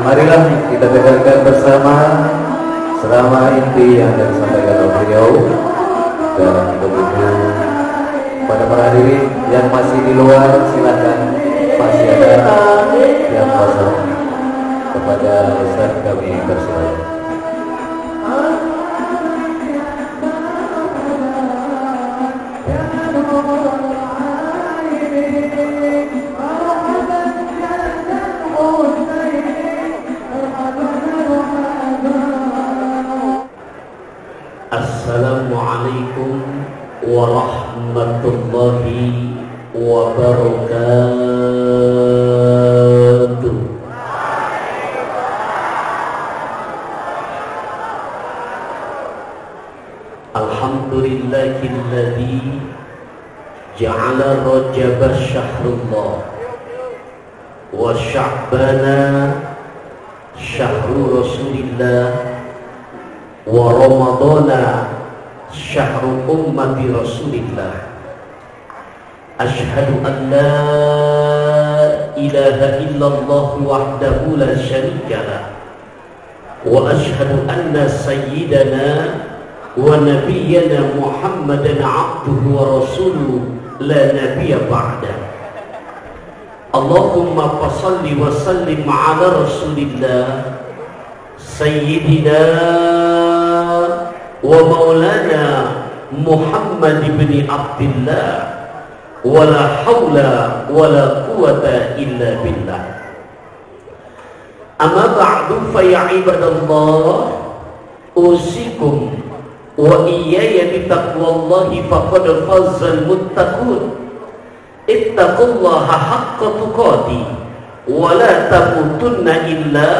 marilah kita dengarkan bersama selama inti yang akan disampaikan oleh beliau. Dan begitu pada para hadirin yang masih di luar, silakan, masih ada yang kosong, kepada Ustaz kami persilakan. Assalamualaikum warahmatullahi wabarakatuh. Alhamdulillahilladzi ja'ala Rajab syahrullah wa Sya'bana syahrul Rasulillah wa Ramadana syahrul ummati Rasulillah. Asyhadu an la ilaha illallah wahdahu la syarikalah wa asyhadu anna sayyidana wa nabiyyana Muhammadan abduhu wa rasuluhu la nabiyya ba'da. Allahumma fassalli wa sallim ala Rasulillah sayyidina wa maulana Muhammad ibn Abdullah wala hawla wala quwata illa billah. Amma ba'du fa ya ibadallah, usikum wa iyaya bitaqwallahi faqad fazal muttaqun. Ittaqullaha haqqa tuqatih wa la tamutunna illa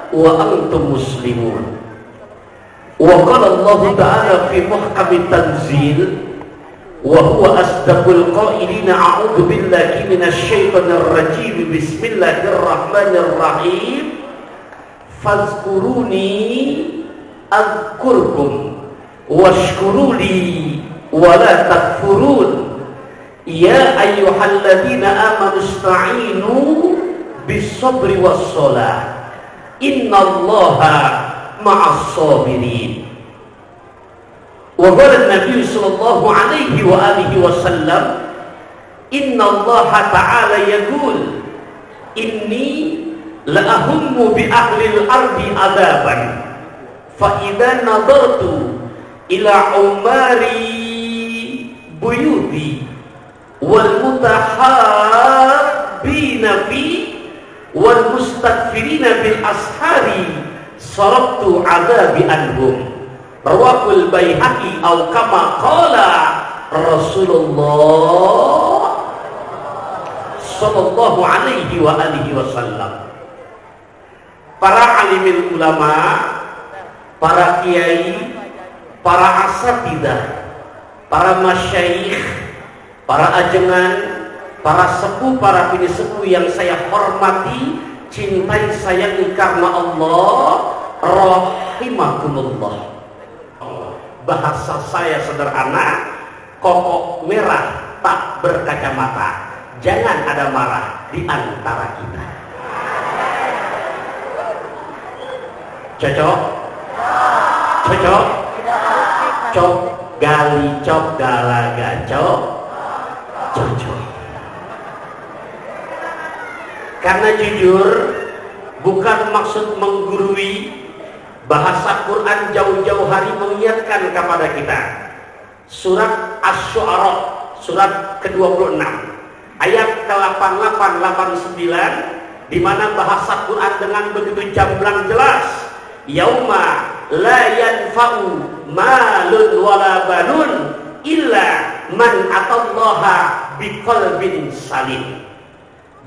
wa antum muslimun. Wa qala Allah ta'ala fi muhkamit tanzil wa huwa asdaqul qailina a'udzu billahi minasy syaithanir rajim bismillahirrahmanirrahim fazkuruni azkurkum washkuruli wa la takfurun ya ayyuhalladzina amanu ista'inu bis-sabri was-shalah innallaha ma'as sabirin. Wa qala an-nabiy sallallahu alaihi wa alihi wasallam innallaha ta'ala yaqul inni la ahummu bi ahli al-ardi adaban fa idza nadartu ila umari buyuti wal mutahabbina fi wal mustakfirina bil ashari sarabtu adabi anhum. Rawahul Baihaqi au kama qala Rasulullah sallallahu alaihi wa alihi wasallam. Para alimil ulama, para kiai, para asatidah, para masyayikh, para ajengan, para sepuh, para bini sepuh yang saya hormati, cintai, sayangi karena Allah, rahimakumullah. Bahasa saya sederhana, kokok merah tak berkacamata, jangan ada marah di antara kita. Cocok? Cocok? Cok gali cok galaga cok cocok. Karena jujur bukan maksud menggurui, bahasa Quran jauh-jauh hari mengingatkan kepada kita. Surat Asy-Syu'ara, surat ke-26 ayat ke-88 89, di mana bahasa Quran dengan begitu gamblang jelas, yauma la yanfa'u malun wala banun illa man atallaha biqalbin salim.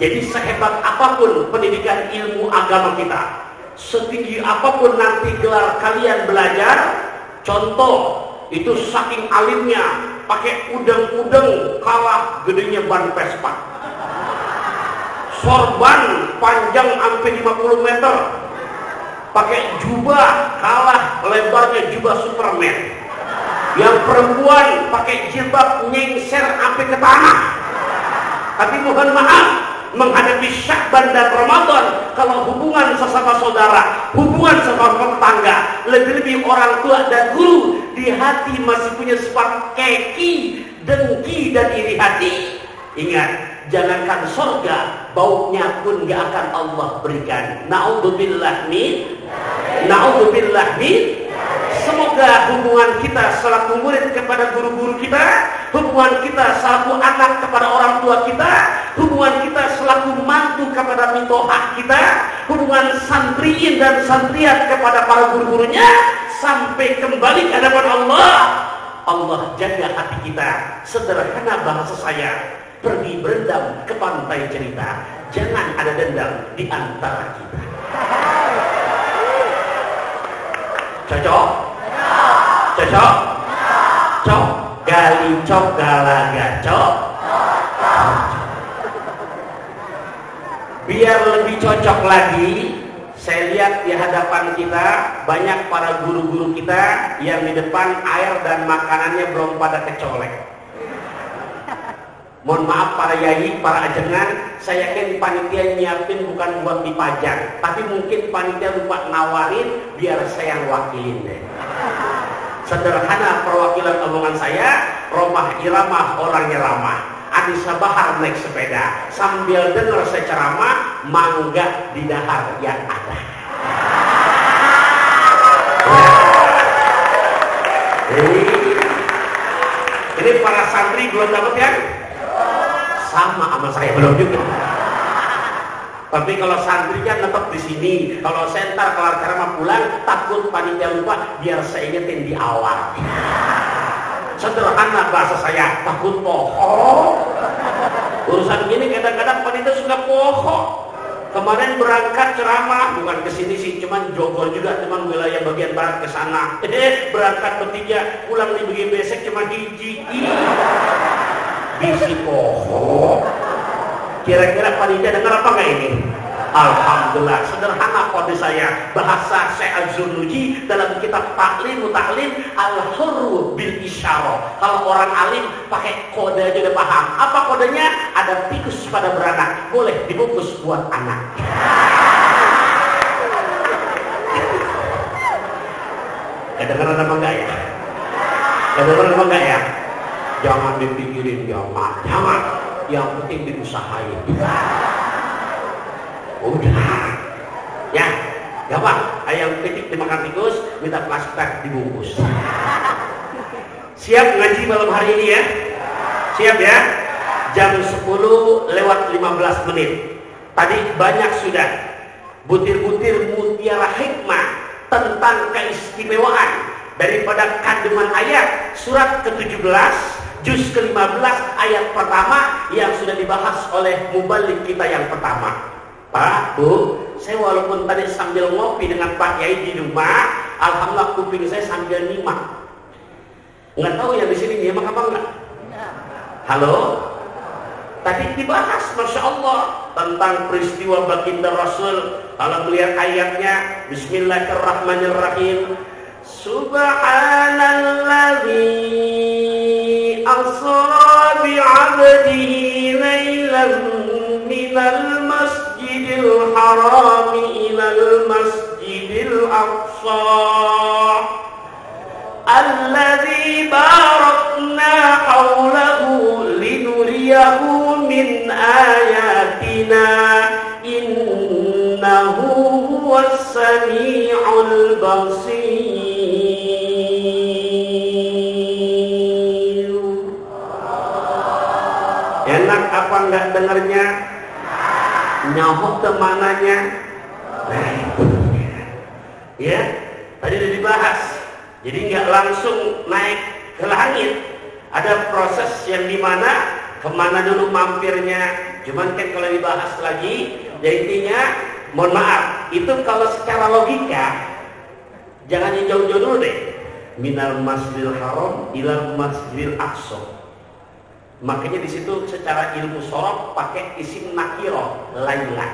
Jadi sehebat apapun pendidikan ilmu agama kita, setinggi apapun nanti gelar kalian belajar, contoh itu saking alimnya pakai udeng-udeng kalah gedenya ban Vespa, sorban panjang sampai 50 meter, pakai jubah kalah lebarnya jubah Superman, yang perempuan pakai jilbab nyengser sampai ke tanah. Tapi mohon maaf, menghadapi Sya'ban dan Ramadan. Kalau hubungan sesama saudara, hubungan sesama tetangga, lebih-lebih orang tua dan guru, di hati masih punya sifat keki, dengki dan iri hati, ingat, jangankan surga, baunya pun gak akan Allah berikan. Na'udzubillah min. Semoga hubungan kita selaku murid kepada guru-guru kita, hubungan kita selaku anak kepada orang tua kita, hubungan kita selaku mantu kepada mitohah kita, hubungan santriin dan santriat kepada para guru-gurunya, sampai kembali ke hadapan Allah. Allah jaga hati kita. Sederhana bahasa saya, pergi berendam ke pantai cerita, jangan ada dendam di antara kita. Cocok? Cocok? Cok? Gali cok galaga cok? Biar lebih cocok lagi, saya lihat di hadapan kita banyak para guru-guru kita yang di depan air dan makanannya belum pada kecolek. Mohon maaf para yai, para ajengan, saya yakin panitia nyiapin bukan buat dipajang, tapi mungkin panitia lupa nawarin biar saya yang wakilin deh. Sederhana perwakilan omongan saya, Romah Iramah orangnya ramah, Anissa Bahar naik sepeda, sambil dengar saya ceramah, mangga di dahar yang ada. Ini para santri belum dapat ya? Sama saya belum juga. Tapi kalau santri kan tetap di sini. Kalau saya ntar kelar ceramah pulang, takut panitia lupa, biar saya ingetin di awal. Sederhana bahasa saya, takut pohon. Urusan gini kadang-kadang panitia suka pohon. Kemarin berangkat ceramah, bukan ke sini sih, cuman Jogor juga, cuman wilayah bagian barat ke sana. Berangkat bertiga, pulang di bagian besek cuma hiji. Bisi pohon. Kira-kira panitia dengar apa nggak ini? Alhamdulillah. Sederhana kode saya, bahasa Syekh Az-Zunuji dalam kitab Taklim Muta'lim, al-hurru bil isyarah. Kalau orang alim pakai kode aja udah paham. Apa kodenya? Ada tikus pada beranak, boleh dibungkus buat anak. Kedengeran apa enggak ya? Kedengeran apa enggak ya? Jangan dipikirin, jangan. Yang penting diusahain. Udah. Ya, gampang. Ayam pitik dimakan tikus, minta plastik dibungkus. Siap ngaji malam hari ini ya? Siap ya? Jam 10 lewat 15 menit. Tadi banyak sudah butir-butir mutiara hikmah tentang keistimewaan daripada kandungan ayat surat ke-17 juz ke-15 ayat pertama yang sudah dibahas oleh mubalik kita yang pertama. Pak, Bu, saya walaupun tadi sambil ngopi dengan Pak Yai di rumah, alhamdulillah kuping saya sambil nyimak. Nggak tahu yang di sini nyimak apa enggak? Halo? Tadi dibahas, Masya Allah, tentang peristiwa baginda Rasul. Kalau melihat ayatnya, Bismillahirrahmanirrahim. Subhanalladzi asra bi'abdihi laylan minal masjidil harami ilal masjidil aqsa alladzi barakna hawlahu linuriyahu min ayatina innahu huwas sami'ul basir. Enak apa enggak dengarnya? Nyaho kemananya? Ya, tadi udah dibahas. Jadi nggak langsung naik ke langit. Ada proses yang dimana kemana dulu mampirnya. Cuman kan kalau dibahas lagi, ya intinya, mohon maaf, itu kalau secara logika jangan yang jauh-jauh dulu deh. Minal masjidil haram ilal masjidil aqsa. Makanya di situ secara ilmu sorof pakai isim nakiro laila,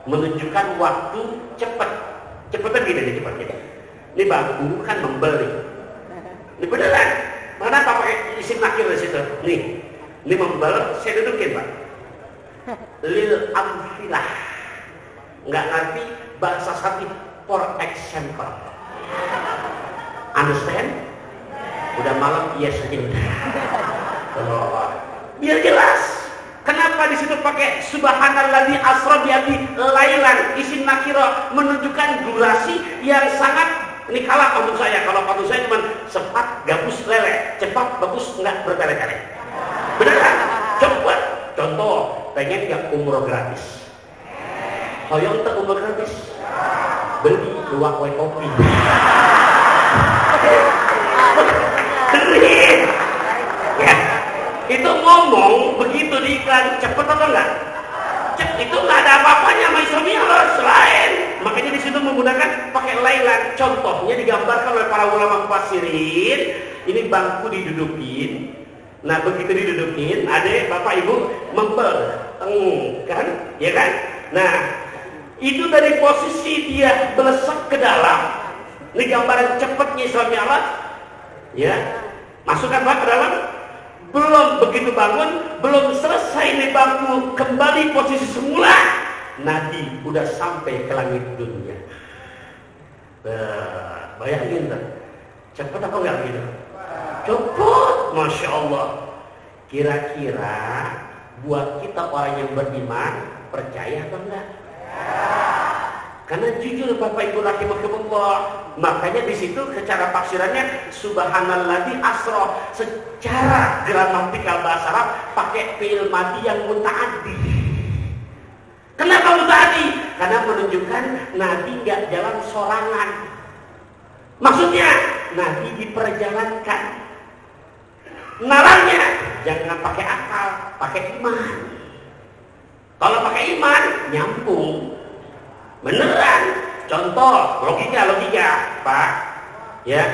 menunjukkan waktu cepat. Cepetan gini, cepat gini. Ini baku kan membeli. Ini beneran. Mana pakai isim nakiro di situ? Nih, ini membeli. Saya dudukin Pak. lil amfilah. Nggak ngerti bahasa Sapi for example. Understand? Udah malam yes biar jelas. Kenapa di situ pakai subhanalladzi asra bi lailan isim nakira menunjukkan durasi yang sangat. Ini kalah pantun saya. Kalau pantun saya cuma cepat gabus lele, cepat bagus nggak berkali-kali. Benar kan? Coba contoh, pengen nggak umroh gratis? Hoyong tak umroh gratis? Beli dua kue kopi. Ya, itu ngomong begitu di iklan cepet atau enggak? Itu nggak ada apa-apanya sama suami Allah selain. Makanya di situ menggunakan pakai lailan. Contohnya digambarkan oleh para ulama mufassirin. Ini bangku didudukin. Nah begitu didudukin, adik, bapak, ibu mempel, kan? Ya kan? Nah itu dari posisi dia belesek ke dalam. Ini gambaran cepatnya suami Allah. Ya, masukkan pak ke dalam. Belum begitu bangun, belum selesai nih bangku kembali posisi semula, Nabi udah sampai ke langit dunia. Bayangin tuh, cepat apa enggak gitu? Cepat, masya Allah. Kira-kira buat kita orang yang beriman percaya apa enggak? Karena jujur Bapak Ibu rahimakumullah, makanya di situ secara tafsirannya subhanalladzi asra, secara gramatikal bahasa Arab pakai fi'il madhi yang mutaaddi. Kenapa mutaaddi? Karena menunjukkan Nabi nggak jalan sorangan. Maksudnya Nabi diperjalankan. Narangnya jangan pakai akal, pakai iman. Kalau pakai iman nyambung. Beneran, contoh logika Pak, ya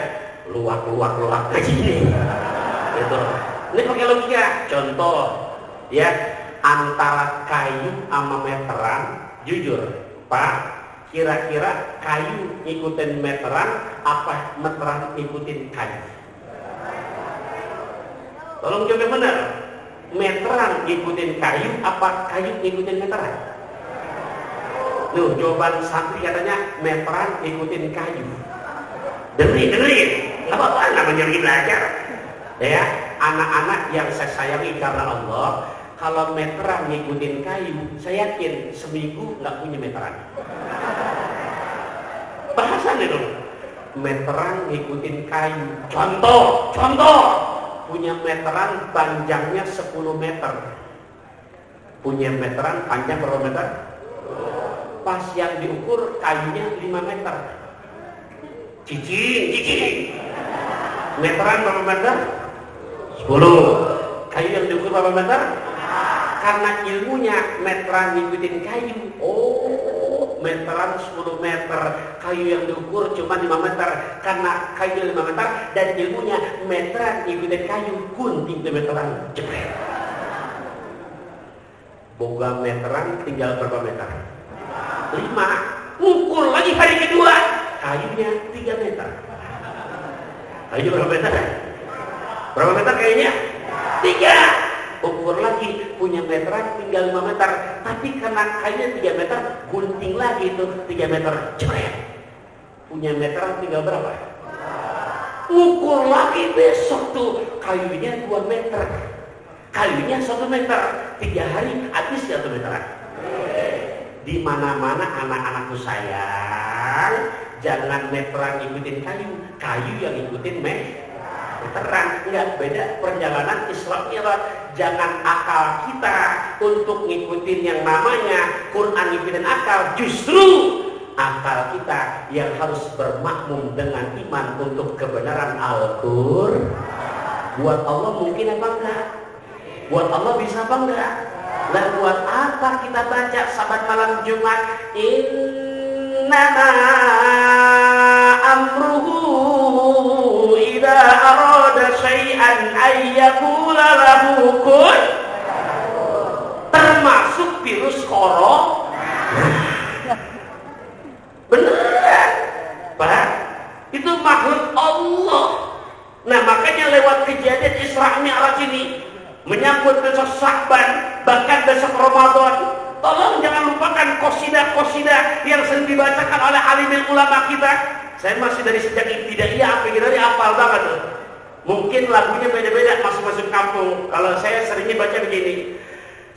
luak aja ini, gitu. Ini pakai logika, contoh, ya antara kayu sama meteran, jujur Pak, kira-kira kayu ngikutin meteran, apa meteran ngikutin kayu? Tolong jawab yang benar, meteran ngikutin kayu, apa kayu ngikutin meteran? Tuh, jawaban santri katanya meteran ikutin kayu. Dengerin, nggak apa-apa, namanya lagi belajar. Ya, anak-anak yang saya sayangi karena Allah, kalau meteran ngikutin kayu, saya yakin seminggu nggak punya meteran. Bahasan itu, meteran ngikutin kayu. Contoh, punya meteran panjangnya 10 meter. Punya meteran panjang berapa meter? Pas yang diukur kayunya 5 meter. Cicing. Meteran berapa meter? 10. Kayu yang diukur berapa meter? Karena ilmunya meteran ngikutin kayu. Oh, meteran 10 meter. Kayu yang diukur cuma 5 meter. Karena kayu 5 meter dan ilmunya meteran ngikutin kayu. Gunting meteran jepret. Boga meteran tinggal berapa meter? 5. Ukur lagi hari kedua, kayunya 3 meter. Kayu berapa meter? Berapa meter kayunya? 3. Ukur lagi, punya meteran tinggal 5 meter. Tapi karena kayunya 3 meter, gunting lagi itu 3 meter. Jepret. Punya meteran tinggal berapa? Ukur lagi besok tuh, kayunya 2 meter. Kayunya 1 meter. 3 hari habis 1 meteran. Di mana-mana anak-anakku sayang, jangan meteran ngikutin kayu yang ngikutin meteran. Enggak beda perjalanan Isra Mi'raj. Jangan akal kita untuk ngikutin yang namanya Quran ngikutin akal, justru akal kita yang harus bermakmum dengan iman untuk kebenaran Al-Qur'an. Buat Allah mungkin apa enggak? Buat Allah bisa apa enggak? Lah buat apa kita baca sabat malam Jumat innama amruhu idza arada syai'an ayyaqula lahu kun, termasuk virus corona. Beneran Pak, itu makhluk Allah. Nah makanya lewat kejadian Isra Mi'raj ini menyambut besok Sya'ban, bahkan besok Ramadan. Tolong jangan lupakan qasidah-qasidah yang sering dibacakan oleh alimul ulama kita. Saya masih dari sejak ibtidaiyah sampai dari hafal banget tuh. Mungkin lagunya beda-beda masing-masing kampung. Kalau saya seringnya baca begini.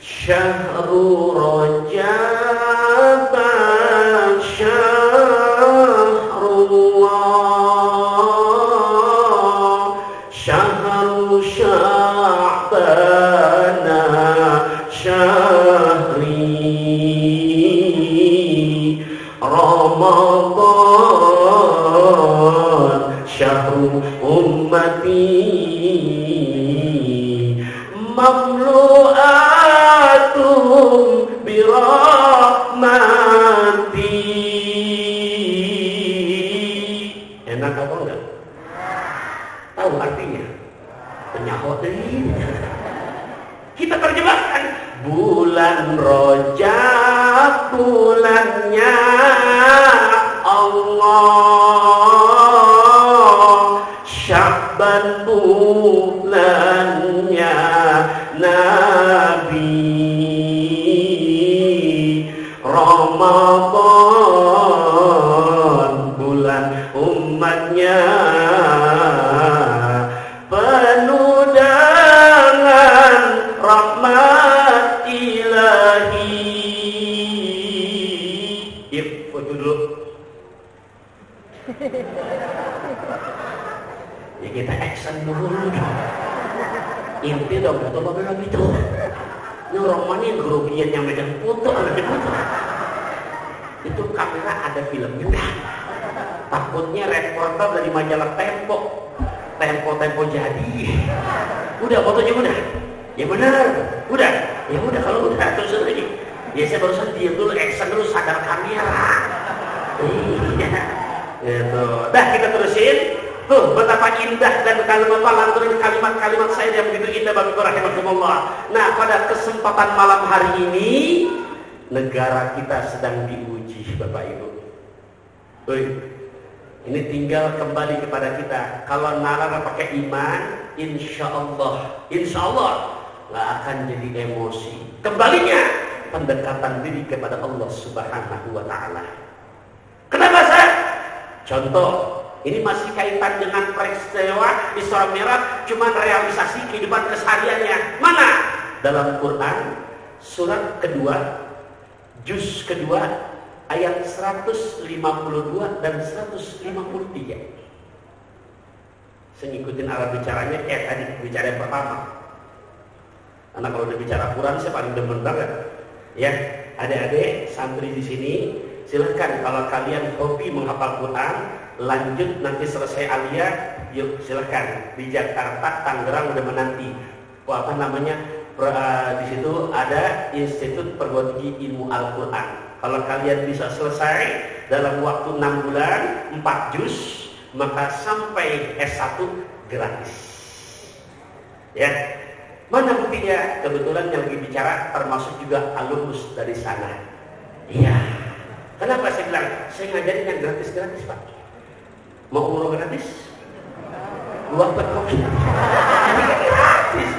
Syahrul Rajab syahrullah, syahrul Sya'ban syahri, Ramadan syahrul ummati, mamlu'atum birahmati. Enak apa enggak? Tahu artinya? Penyahut ini. Kita terjemahkan. Bulan Rajab, bulannya Allah. Sya'ban, bulannya Nabi. Ramadan, bulan umatnya, penuh dengan rahmat ilahi. Yuk, foto dulu. Ya kita action dulu dong. Inti dong, foto apa gitu. Ini romannya kerugian yang megang foto, itu kamera ada filmnya. Takutnya reporter dari majalah Tempo jadi. Udah fotonya udah. Ya benar. Udah. Ya udah kalau udah terus lagi. Ya saya barusan diam dulu, action dulu, sadar kamera. Iya. Gitu. Dah kita terusin. Tuh betapa indah dan kalimat lantunin kalimat-kalimat saya yang begitu indah bagi rahimakumullah. Nah, pada kesempatan malam hari ini negara kita sedang diuji, Bapak Ibu. Ini tinggal kembali kepada kita. Kalau nalar pakai iman, insya Allah nggak akan jadi emosi. Kembalinya pendekatan diri kepada Allah Subhanahu Wa Taala. Kenapa saya? Contoh. Ini masih kaitan dengan peristiwa Isra Mi'raj, cuman realisasi kehidupan kesehariannya. Mana? Dalam Quran surat kedua, juz kedua, ayat 152 dan 153. Saya ngikutin arah bicaranya kayak tadi bicara yang pertama. Karena kalau udah bicara Quran saya paling demen banget. Ya, adik-adik santri di sini, silahkan kalau kalian hobi menghafal Quran, lanjut nanti selesai aliyah, yuk silahkan di Jakarta, Tangerang udah menanti. Apa namanya? Di situ ada Institut Perguruan Tinggi Ilmu Al-Quran. Kalau kalian bisa selesai dalam waktu 6 bulan, 4 juz, maka sampai S1 gratis. Ya, mana buktinya? Kebetulan yang lagi bicara termasuk juga alumnus dari sana. Iya. Kenapa saya bilang? Saya ngajarin yang gratis-gratis, Pak. Mau umroh gratis? Uang berkopi gratis.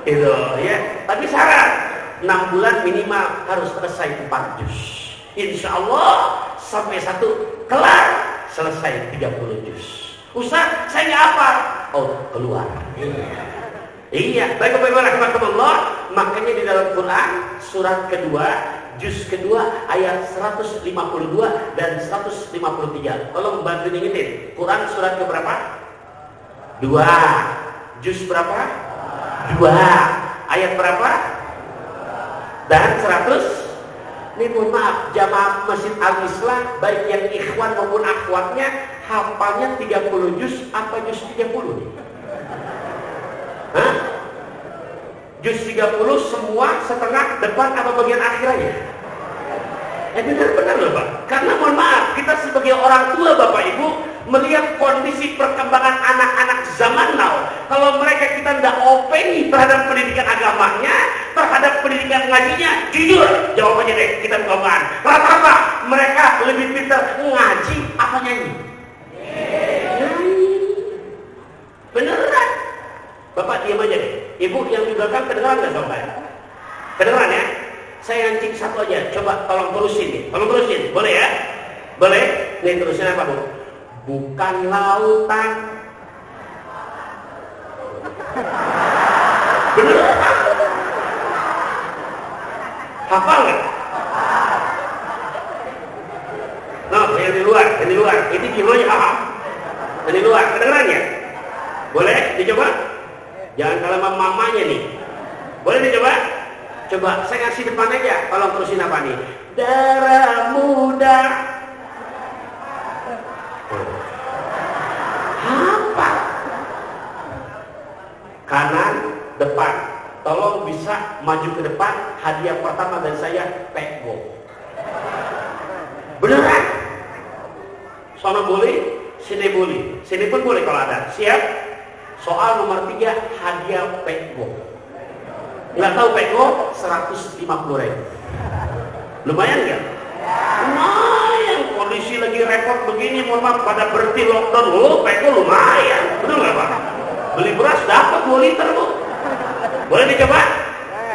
Itu ya. Tapi syarat 6 bulan minimal harus selesai 4 juz. Insya Allah sampai 1 kelar selesai 30 juz. Ustaz, saya nggak apa? Oh, keluar. Iya. Baik-baik rahmatullah. Makanya di dalam Quran surat kedua, juz kedua ayat 152 dan 153. Tolong bantu ingetin. Quran surat ke berapa? 2. Juz berapa? 2. Ayat berapa? Dan 100. Ini mohon maaf, jamaah Masjid Al-Islam baik yang ikhwan maupun akhwatnya hafalnya 30 juz apa juz 30? Hah? Juz 30 semua setengah depan apa bagian akhir aja? Benar-benar loh Pak. Karena mohon maaf, kita sebagai orang tua Bapak Ibu melihat kondisi perkembangan anak-anak zaman now. Kalau mereka kita tidak openi terhadap pendidikan agamanya, terhadap pendidikan ngajinya, jujur jawabannya deh kita bukan. Rata-rata mereka lebih pintar ngaji apa nyanyi? Beneran. Bapak diam aja deh. Ibu yang di belakang kedengeran nggak sama saya? Kedengeran ya? Saya yancing satu aja. Coba tolong terusin nih. Tolong terusin. Boleh ya? Boleh? Nih terusin apa, Bu? Bukan lautan. Bener? Hafal nggak? Nah, yang di luar. Ini gimana paham? Yang di luar, kedengeran ya? Boleh dicoba? Jangan kalah sama mamanya nih. Boleh dicoba? Coba, saya kasih depan aja. Tolong terusin apa nih? Darah muda. Apa? Kanan, depan. Tolong bisa maju ke depan. Hadiah pertama dari saya, pego. Beneran? Sono boleh, sini boleh. Sini pun boleh kalau ada. Siap? Soal nomor 3, hadiah pego. Nggak tahu pego? 150.000. Lumayan nggak? Lumayan. Kondisi lagi repot begini, mohon maaf, pada berhenti lockdown. Oh, pego lumayan. Betul nggak Pak? Beli beras dapat 2 liter Bu. Boleh dicoba?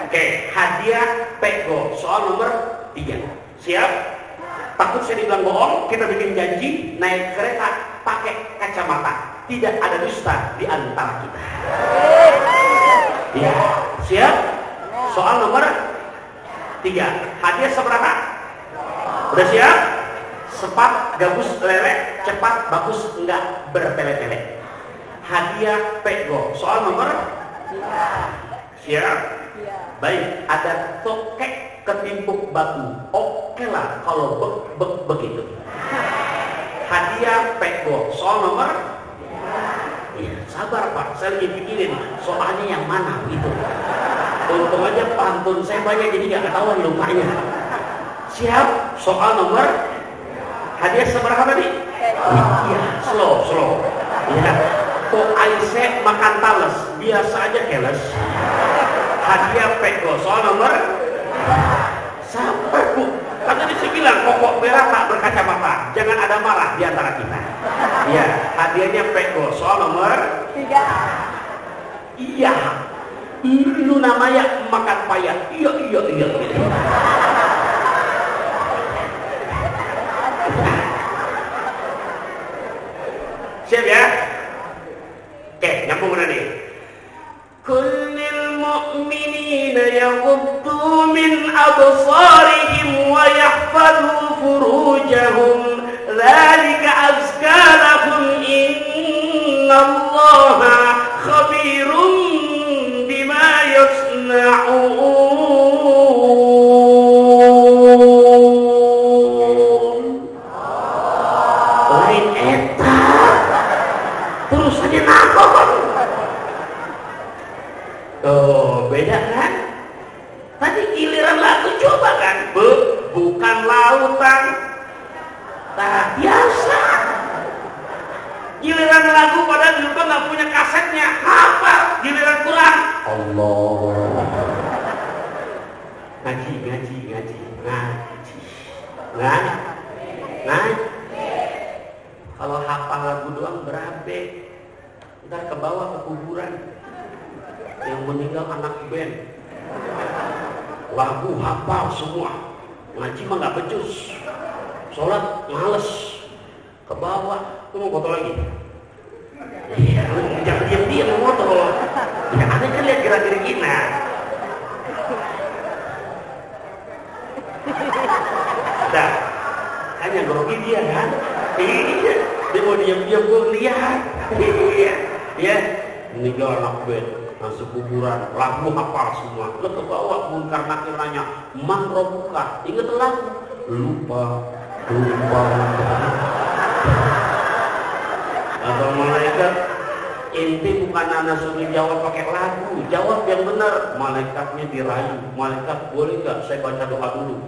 Oke, hadiah pego. Soal nomor 3. Siap? Takut saya dibilang bohong, kita bikin janji naik kereta pakai kacamata. Tidak ada dusta di antara kita. Ya, siap? Soal nomor 3. Hadiah seberapa? Udah siap? Cepat, gabus, lelek, cepat, bagus, enggak bertele-tele. Hadiah pego. Soal nomor 3. Siap? Baik, ada tokek ketimpuk batu. Oke lah kalau begitu. Hadiah pego. Soal nomor? Ya, sabar Pak, saya lagi pikirin soalnya yang mana gitu. Untung aja pantun saya banyak jadi gak ketahuan lupanya. Siap? Soal nomor? Hadiah seberapa tadi? Iya, slow. Ya, kok Aisyah makan tales, biasa aja keles. Hadiah pego. Soal nomor? Sabar Bu, kan tadi saya bilang pokok merah tak berkacamata. Jangan ada marah di antara kita. Ya, hadiahnya pego. Soal nomor 3. Iya, itu namanya makan payah. Iya. Siap ya? Oke, nyambung mana nih? Kullil mu'minina yaghuddu min absarihim wa yahfadhu furujahum dzalika azka lahum innallaha khabirum bima yasna'un. Lain eta terus aja nakon. Oh, beda kan? Tadi giliran lagu coba kan? Bukan lautan. Nah, biasa. Giliran lagu padahal juga nggak punya kasetnya. Apa? Giliran Quran. Allah. Ngaji. Kalau hafal lagu doang berabe. Ntar ke bawah ke kuburan. Yang meninggal anak band, lagu hafal semua, ngaji mah nggak becus, sholat males, ke bawah, lu mau foto lagi? Iya, jangan diam mau foto. Ya aneh kan lihat gerak-gerik kita. Dah, kan yang grogi dia kan? Iya, dia mau diam-diam gue lihat. Iya, meninggal anak band. Masuk kuburan, lagu hafal semua. Lo ke bawah Munkar Nakir nanya, man robuka, inget lagu? Lupa. Atau malaikat, inti bukan anak suruh jawab pakai lagu, jawab yang benar. Malaikatnya dirayu, malaikat boleh nggak saya baca doa dulu?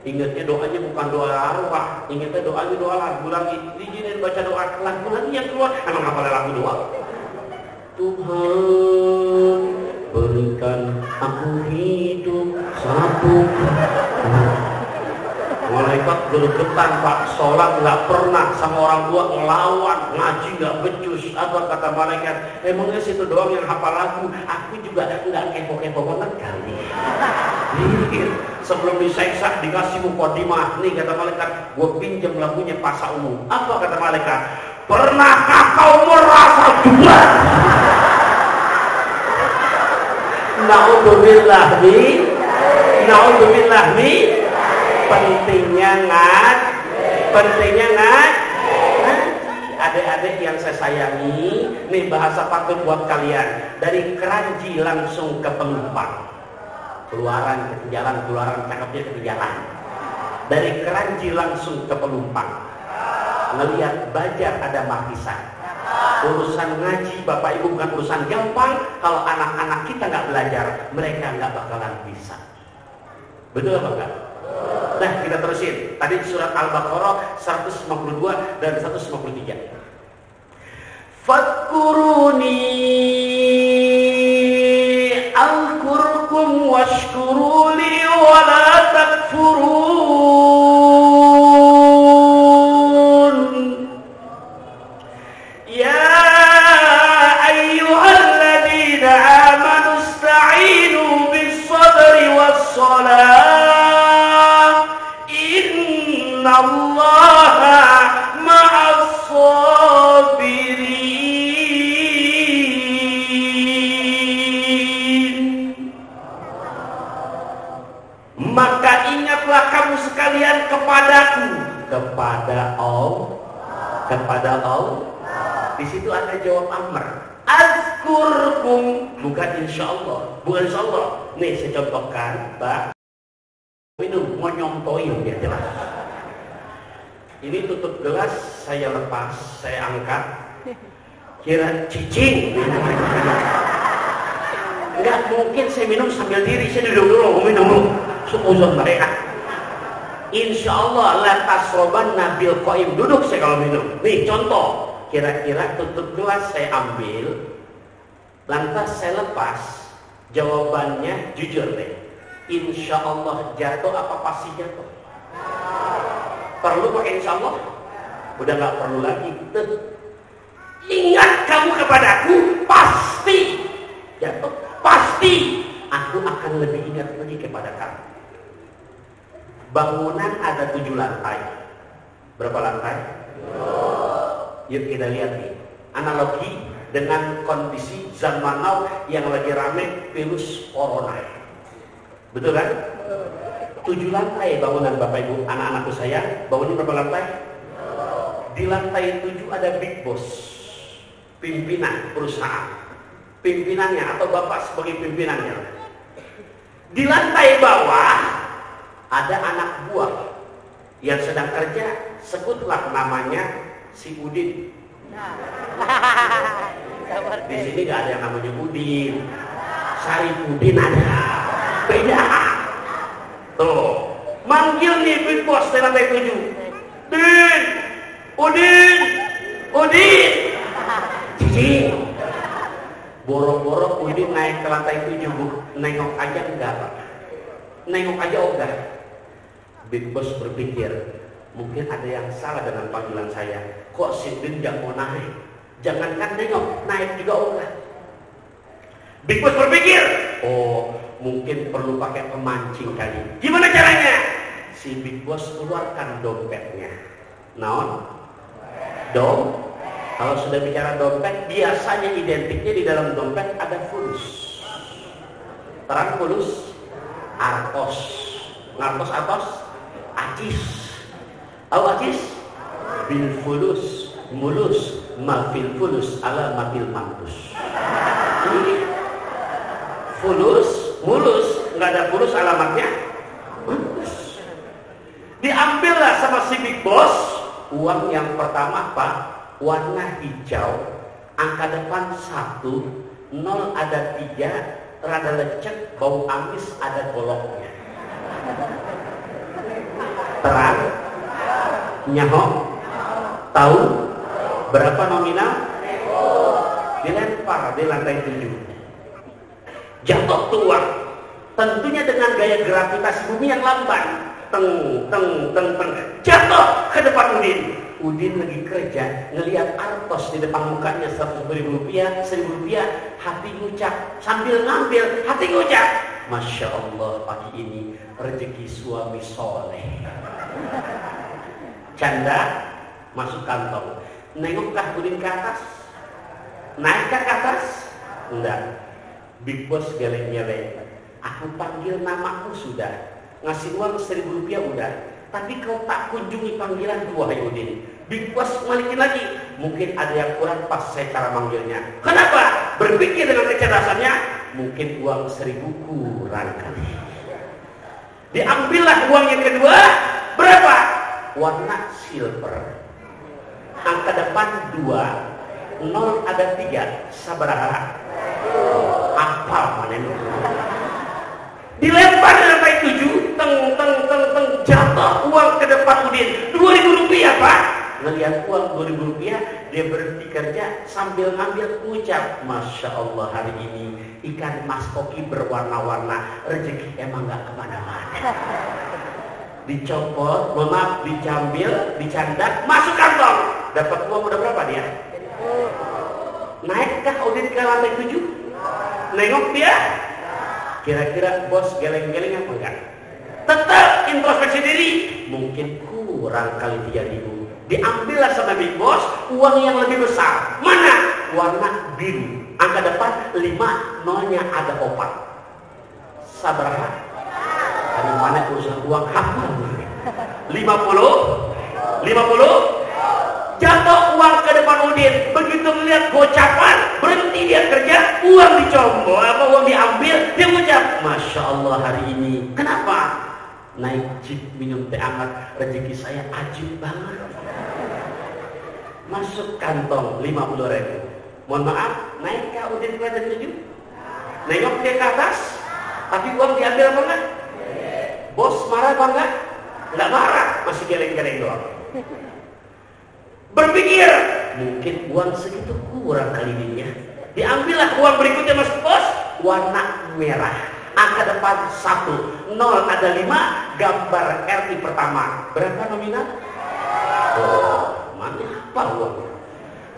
Ingatnya doanya bukan doa arwah, ingatnya doanya doa lagu lagi. Dijinin baca doa lagu lagi yang keluar, emang apa lagu doa? Tuhan berikan aku hidup satu. Malaikat gergetan Pak, sholat nggak pernah sama orang tua ngelawan, ngaji nggak becus. Sus, apa kata malaikat? Emangnya situ doang yang hafal lagu? Aku juga nggak kepo-kepo banget kali. Sebelum diseksa dikasih mukadimah. Nih kata malaikat, gue pinjam lagunya Pasha Ungu. Apa kata malaikat? Pernahkah kau merasa jual? Naudzubillah mi. Pentingnya adik-adik yang saya sayangi, nih bahasa patut buat kalian. Dari keranji langsung ke penumpang. Keluaran cakepnya ketinggalan. Dari keranji langsung ke penumpang. Ngelihat Bajar ada markisan. Urusan ngaji Bapak Ibu bukan urusan gampang. Kalau anak-anak kita nggak belajar, mereka nggak bakalan bisa. Betul apa enggak? Nah, kita terusin. Tadi surat Al-Baqarah 152 dan 153. Fadkuruni alkurkum washkuruli wa la takfurun. Ya ayyuhalladzina amanu ista'inu bis-sabri was-salah. Innallaha ma'as-sabirin. Maka ingatlah kamu sekalian kepadaku, kepada Allah. Di situ ada jawab amr. Azkurkum, bukan insyaallah, bukan insyaallah. Nih saya contohkan, Pak. Minum, mau nyontoin dia jelas. Ini tutup gelas saya lepas, saya angkat. Kira cicing. Enggak mungkin saya minum sambil diri, saya duduk dulu, minum dulu. Suuzon mereka. Insyaallah la tasroban nabil qaim. Duduk saya kalau minum. Nih contoh. Kira-kira tutup gelas saya ambil, lantas saya lepas. Jawabannya jujur deh. Insya Allah jatuh apa pasti jatuh? Perlu pakai insya Allah? Udah nggak perlu lagi. Ingat kamu kepadaku, pasti jatuh. Pasti aku akan lebih ingat lagi kepada kamu. Bangunan ada 7 lantai. Berapa lantai? Yuk kita lihat nih, analogi dengan kondisi zaman now yang lagi rame virus corona. Betul kan? 7 lantai bangunan Bapak Ibu, anak-anakku saya. Bangunan berapa lantai? Di lantai 7 ada big boss, pimpinan perusahaan, pimpinannya atau Bapak sebagai pimpinannya. Di lantai bawah ada anak buah yang sedang kerja, sebutlah namanya si Udin. Di sini nggak ada yang namanya Udin. Saripudin ada, beda. Tuh, manggil nih big boss di lantai 7. Udin, cici. Boro-boro Udin naik ke lantai 7, nengok aja enggak, Pak. Nengok aja enggak. Big boss berpikir, mungkin ada yang salah dengan panggilan saya. Kok si Udin gak mau naik? Jangankan nengok, naik juga enggak. Big boss berpikir, oh mungkin perlu pakai pemancing kali. Gimana caranya? Si big boss keluarkan dompetnya. Naon? Kalau sudah bicara dompet, biasanya identiknya di dalam dompet ada fulus. Terang fulus, artos, ngartos atos, acis. Tahu acis? Bil fulus, mulus, mafil fulus, ala mafil mantus. Fulus, mulus, nggak ada fulus alamatnya. Diambillah sama si big boss uang yang pertama, Pak, warna hijau, angka depan 1, 0 ada 3, rada lecek, bau amis, ada goloknya. Terang, nyaho, tahu berapa nominal? Dilempar di lantai 7. Jatuh tuang, tentunya dengan gaya gravitasi bumi yang lamban. Teng, jatuh ke depan Udin. Udin lagi kerja, ngelihat artos di depan mukanya 100.000 rupiah, 1.000 rupiah, hati ngucap, sambil ngambil, hati ngucap, Masya Allah pagi ini rezeki suami soleh. Canda, masuk kantong. Nengokkah Udin ke atas? Naikkah ke atas? Enggak. Big Boss geleng-geleng. Aku panggil namaku sudah, ngasih uang 1.000 rupiah udah, tapi kau tak kunjungi panggilan wahai Udin. Big Boss balikin lagi. Mungkin ada yang kurang pas saya cara manggilnya. Kenapa? Berpikir dengan kecerdasannya, mungkin uang 1.000 kurang kali. Diambillah uang yang kedua. Berapa? Warna silver. Angka depan 2, 0 ada 3. Sabaraha. Apa mana itu? Dilempar di lantai 7, teng, jatuh uang ke depan Udin. 2.000 rupiah Pak. Ngelihat uang 2.000 rupiah, dia berhenti kerja sambil ngambil, ucap, Masya Allah hari ini ikan mas koki berwarna-warna, rezeki emang gak kemana-mana. Dicopot, maaf, dicambil, dicandak, masuk kantong. Dapat uang udah berapa dia? Naikkah Udin ke lantai 7? Nengok dia? Kira-kira bos geleng-geleng apa enggak? Tetap introspeksi diri. Mungkin kurang kali 3.000. Diambillah sama Big Boss uang yang lebih besar. Mana? Warna biru. Angka depan 5, 0-nya ada 4. Sabaraha? Dari mana urusan uang hafal? 50? Jatuh uang ke depan Udin. Begitu melihat gocapan, berhenti dia kerja, uang dicombol, uang diambil, dia ucap, Masya Allah hari ini. Kenapa? Naik jeep minum teh hangat, rezeki saya ajib banget. Masuk kantong 50.000. Mohon maaf, naik ke Udin ke lantai 7? Nengok dia ke atas, tapi uang diambil apa enggak? Bos marah apa enggak? Enggak marah, masih geleng-geleng doang. Berpikir, mungkin uang segitu kurang kali ini ya. Diambillah uang berikutnya mas bos, warna merah. Angka depan 1, 0 ada 5, gambar RI pertama. Berapa nominal? Oh, mana apa uang?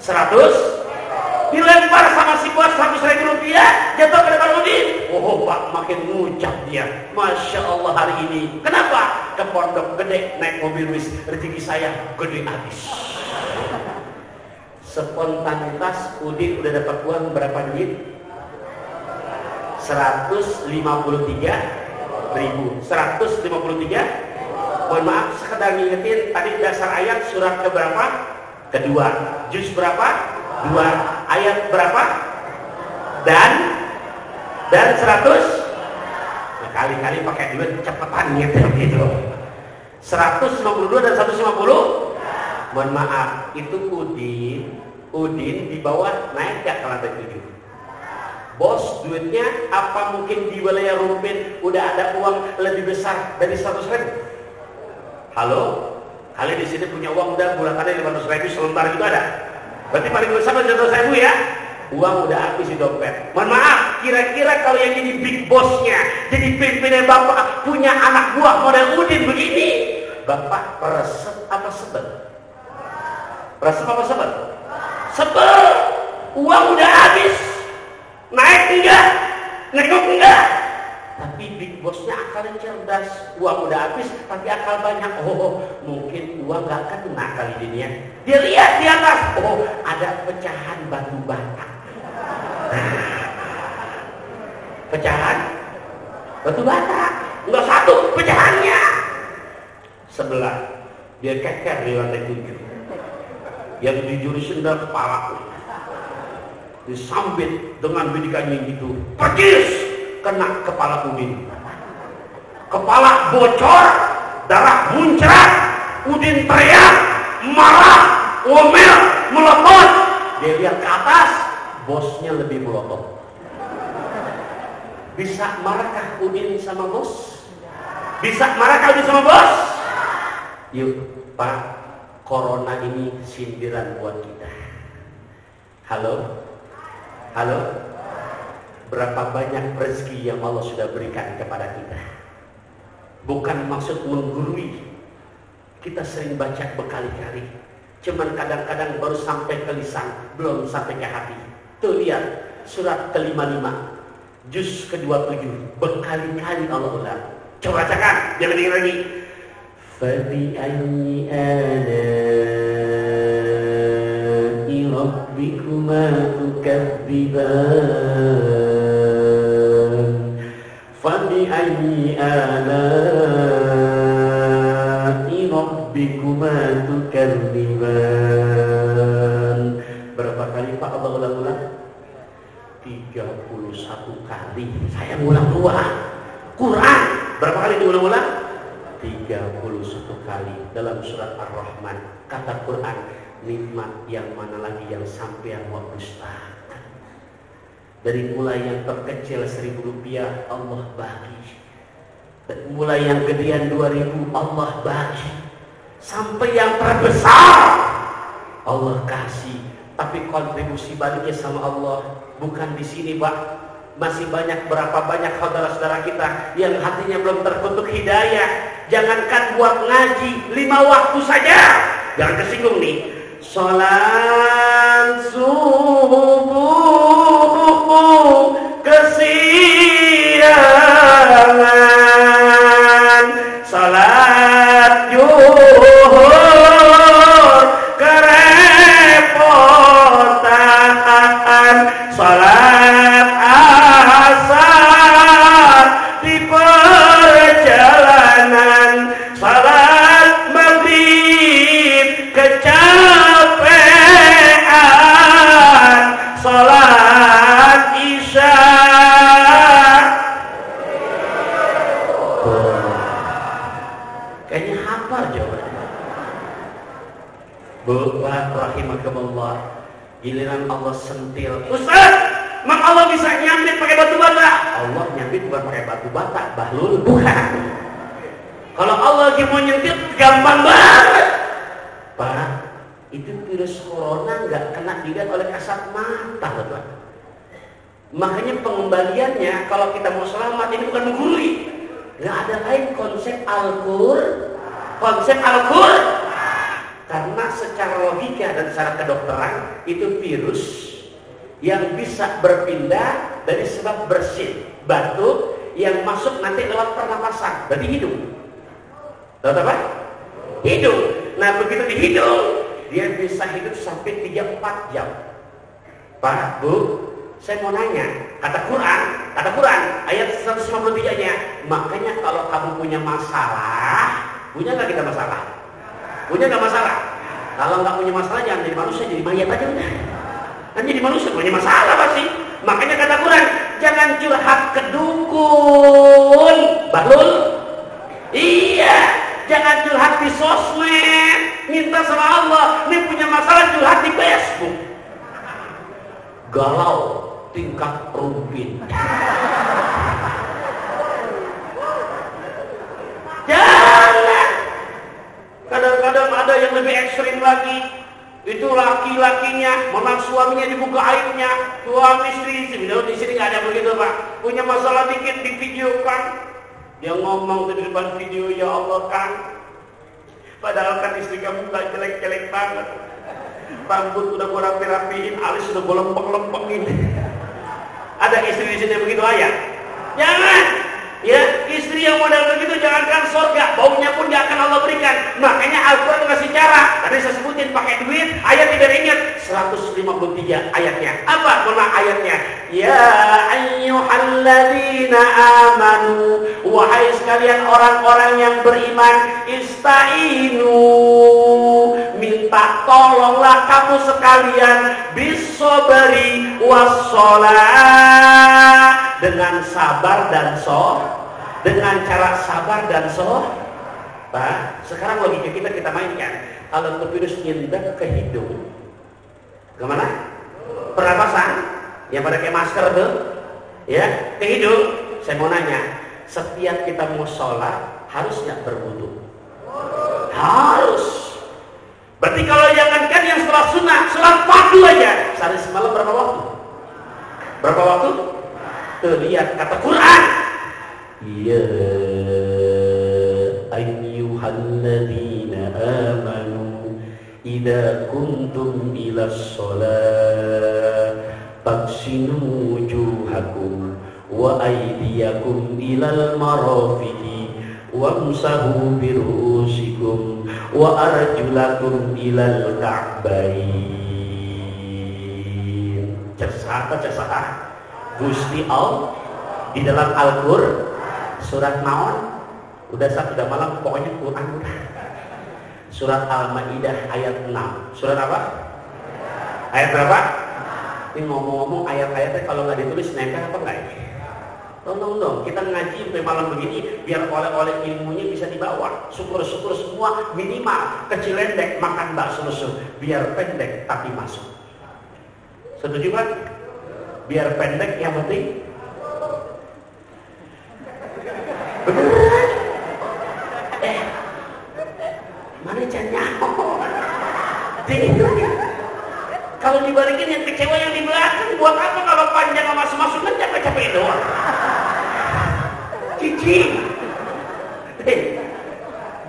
100? Dilempar sama si bos 100.000 rupiah, jatuh ke depan Udin. Oh Pak, makin ngucap dia. Masya Allah hari ini. Kenapa? Ke pondok gede naik mobil bis, rezeki saya gede habis. Spontanitas Udin udah dapat uang berapa duit? 153.000. 153. Mohon maaf, sekedar ngingetin tadi dasar ayat surat ke berapa? Kedua. Juz berapa? 2. Ayat berapa? Dan 100. Nah, kali-kali pakai duit cepetan gitu. 152 dan 150. Mohon maaf, itu Udin di bawah naik gak ke lantai 7? Bos duitnya apa mungkin di wilayah Rumpin udah ada uang lebih besar dari 100.000? Halo? Kalian di sini punya uang udah bulatannya 500.000 selembar juga ada? Berarti paling besar 100.000 ya? Uang udah habis di dompet. Mohon maaf, kira-kira kalau yang jadi big bossnya, jadi pimpinnya bapak, punya anak buah model Udin begini, bapak resep apa sebel? Resep apa sebel? Sebel. Uang udah habis. Naik enggak? Nengok enggak? Tapi big bossnya akalnya cerdas. Uang udah habis tapi akal banyak. Oh, mungkin uang gak kena kali ini ya. Dia lihat di atas. Oh, ada pecahan batu bata. Pecahan batu bata. Enggak satu pecahannya. Sebelah. Dia keker di lantai 7. Yang di jurusan dalam kepala. Disambit dengan bidikannya gitu, percis kena kepala Udin. Kepala bocor, darah muncrat. Udin teriak, marah, ngomel, melotot. Dia lihat ke atas, bosnya lebih melotot. Bisa marahkah Udin sama bos? Bisa marahkah Udin sama bos? Yuk Pak, corona ini sindiran buat kita. Halo? Halo? Berapa banyak rezeki yang Allah sudah berikan kepada kita? Bukan maksud menggurui. Kita sering baca berkali-kali. Cuman kadang-kadang baru sampai ke lisan, belum sampai ke hati. Tuh lihat surat ke-55, juz ke-27, berkali-kali Allah ulang. Coba bacakan, jangan dengar lagi. Fabi ayyi ala'i rabbikuma tukadziban. Fabi ayyi ala'i rabbikuma tukadziban. Berapa kali Pak Allah ulang-ulang? 31 kali. Saya ulang dua. Quran berapa kali diulang-ulang? 31 kali dalam surat Ar-Rahman. Kata Quran, nikmat yang mana lagi yang sampai yang mau dustakan? Dari mulai yang terkecil 1.000 rupiah Allah bagi, dan mulai yang gedean 2.000 Allah bagi, sampai yang terbesar Allah kasih. Tapi kontribusi baliknya sama Allah bukan di sini, Pak. Masih banyak, berapa banyak saudara-saudara kita yang hatinya belum terkutuk hidayah. Jangankan buat ngaji 5 waktu saja, jangan kesinggung nih. Sholat subuh kesiangan, sholat zuhur kerepotan, sholat asar di perjalanan, sholat maghrib kecapean, sholat isya. Kayaknya hafal jawabannya. Bapak rahimakumullah, giliran Allah sentil. Ustaz, mak Allah bisa nyambit pakai batu bata? Allah nyambit bukan pakai batu bata, bahlul, bukan. Kalau Allah lagi mau nyambit gampang banget. Pak, itu virus corona nggak kena dilihat oleh kasat mata, Bapak. Makanya pengembaliannya kalau kita mau selamat ini bukan menggurui. Nggak ada lain konsep Al-Qur. Karena secara logika dan secara kedokteran itu virus yang bisa berpindah dari sebab bersin, batuk yang masuk nanti lewat pernapasan, berarti hidung. Tahu apa? Hidung. Nah begitu di hidung dia bisa hidup sampai 3-4 jam. Pak, Bu, saya mau nanya, kata Quran ayat 153-nya, makanya kalau kamu punya masalah, punya nggak kita masalah? Punya nggak masalah? Kalau nggak punya masalah jangan jadi manusia, jadi mayat aja udah. Kan jadi manusia punya masalah pasti. Makanya kata Quran, jangan curhat ke dukun, bahlul. Iya, jangan curhat di sosmed, minta sama Allah. Ini punya masalah curhat di Facebook. Galau tingkat rumpin. Jangan. Kadang-kadang ada yang lebih ekstrim lagi. Itu laki-lakinya menang suaminya dibuka aibnya, suami istri. Di sini nggak ada begitu, Pak. Punya masalah dikit di video kan, dia ngomong di depan video, ya Allah kan, padahal kan istri kamu nggak jelek-jelek banget, rambut udah gua rapi-rapiin, alis udah gua lempeng-lempengin. Ada istri di sini begitu ayah? Jangan. Ya, istri yang model begitu jangankan surga, baunya pun gak akan Allah berikan. Makanya Al-Quran ngasih cara. Tadi saya sebutin pakai duit, ayat tidak ingat. 153 ayatnya. Apa mana ayatnya? Ya ayyuhalladzina amanu, wahai sekalian orang-orang yang beriman, istainu, minta tolonglah kamu sekalian, bisobari wassalah, dengan sabar dan dengan cara sabar dan Pak, sekarang logika kita mainkan. Kalau virus nyendak ke hidung, kemana? Pernapasan, yang pada kayak masker tuh, ya, ke hidung. Saya mau nanya, setiap kita mau sholat harus nggak berwudu? Harus. Berarti kalau jangankan yang sholat sunnah, sholat fardu aja, sehari semalam berapa waktu? Berapa waktu? Tuh lihat kata Quran. Ya ayyuhalladzina amanu idza kuntum ila shalah faghsilu wujuhakum wa aydiyakum ilal marafiqi wamsahu bi ru'usikum wa arjulakum ilal ka'bain. Cerita Gusti Allah di dalam Al-Qur'an surat naon? Udah malam pokoknya Quran udah. Surat Al-Maidah ayat 6. Surat apa? Ayat berapa? Ini ngomong-ngomong ayat-ayatnya kalau nggak ditulis nempel apa enggak ya? Tolong dong, kita ngaji sampai malam begini biar oleh-oleh ilmunya bisa dibawa. Syukur-syukur semua minimal kecilendek makan bakso biar pendek tapi masuk. Setuju kan? Biar pendek yang penting beneran. Mana jangan kalau dibalikin yang kecewa yang di belakang, buat apa kalau panjang sama masuk kan capek-capek doang. Cici.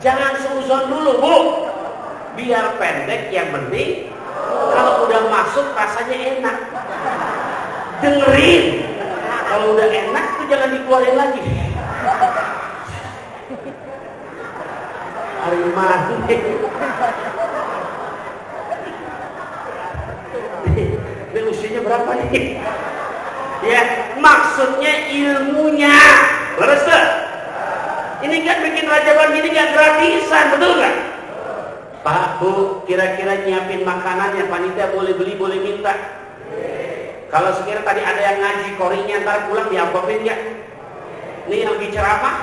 Jangan seuzon dulu, Bu. Biar pendek yang penting kalau udah masuk rasanya enak. Dengerin. Kalau udah enak tuh jangan dikeluarin lagi. Hari mati. Ini usianya berapa nih? Ya, maksudnya ilmunya. Leres tuh? Ini kan bikin rajaban gini gak gratisan, betul gak? Pak, Bu, kira-kira nyiapin makanan yang panitia boleh beli, boleh minta? Kalau sekiranya tadi ada yang ngaji korinya ntar pulang diamplopin gak? Ini yang lagi ceramah?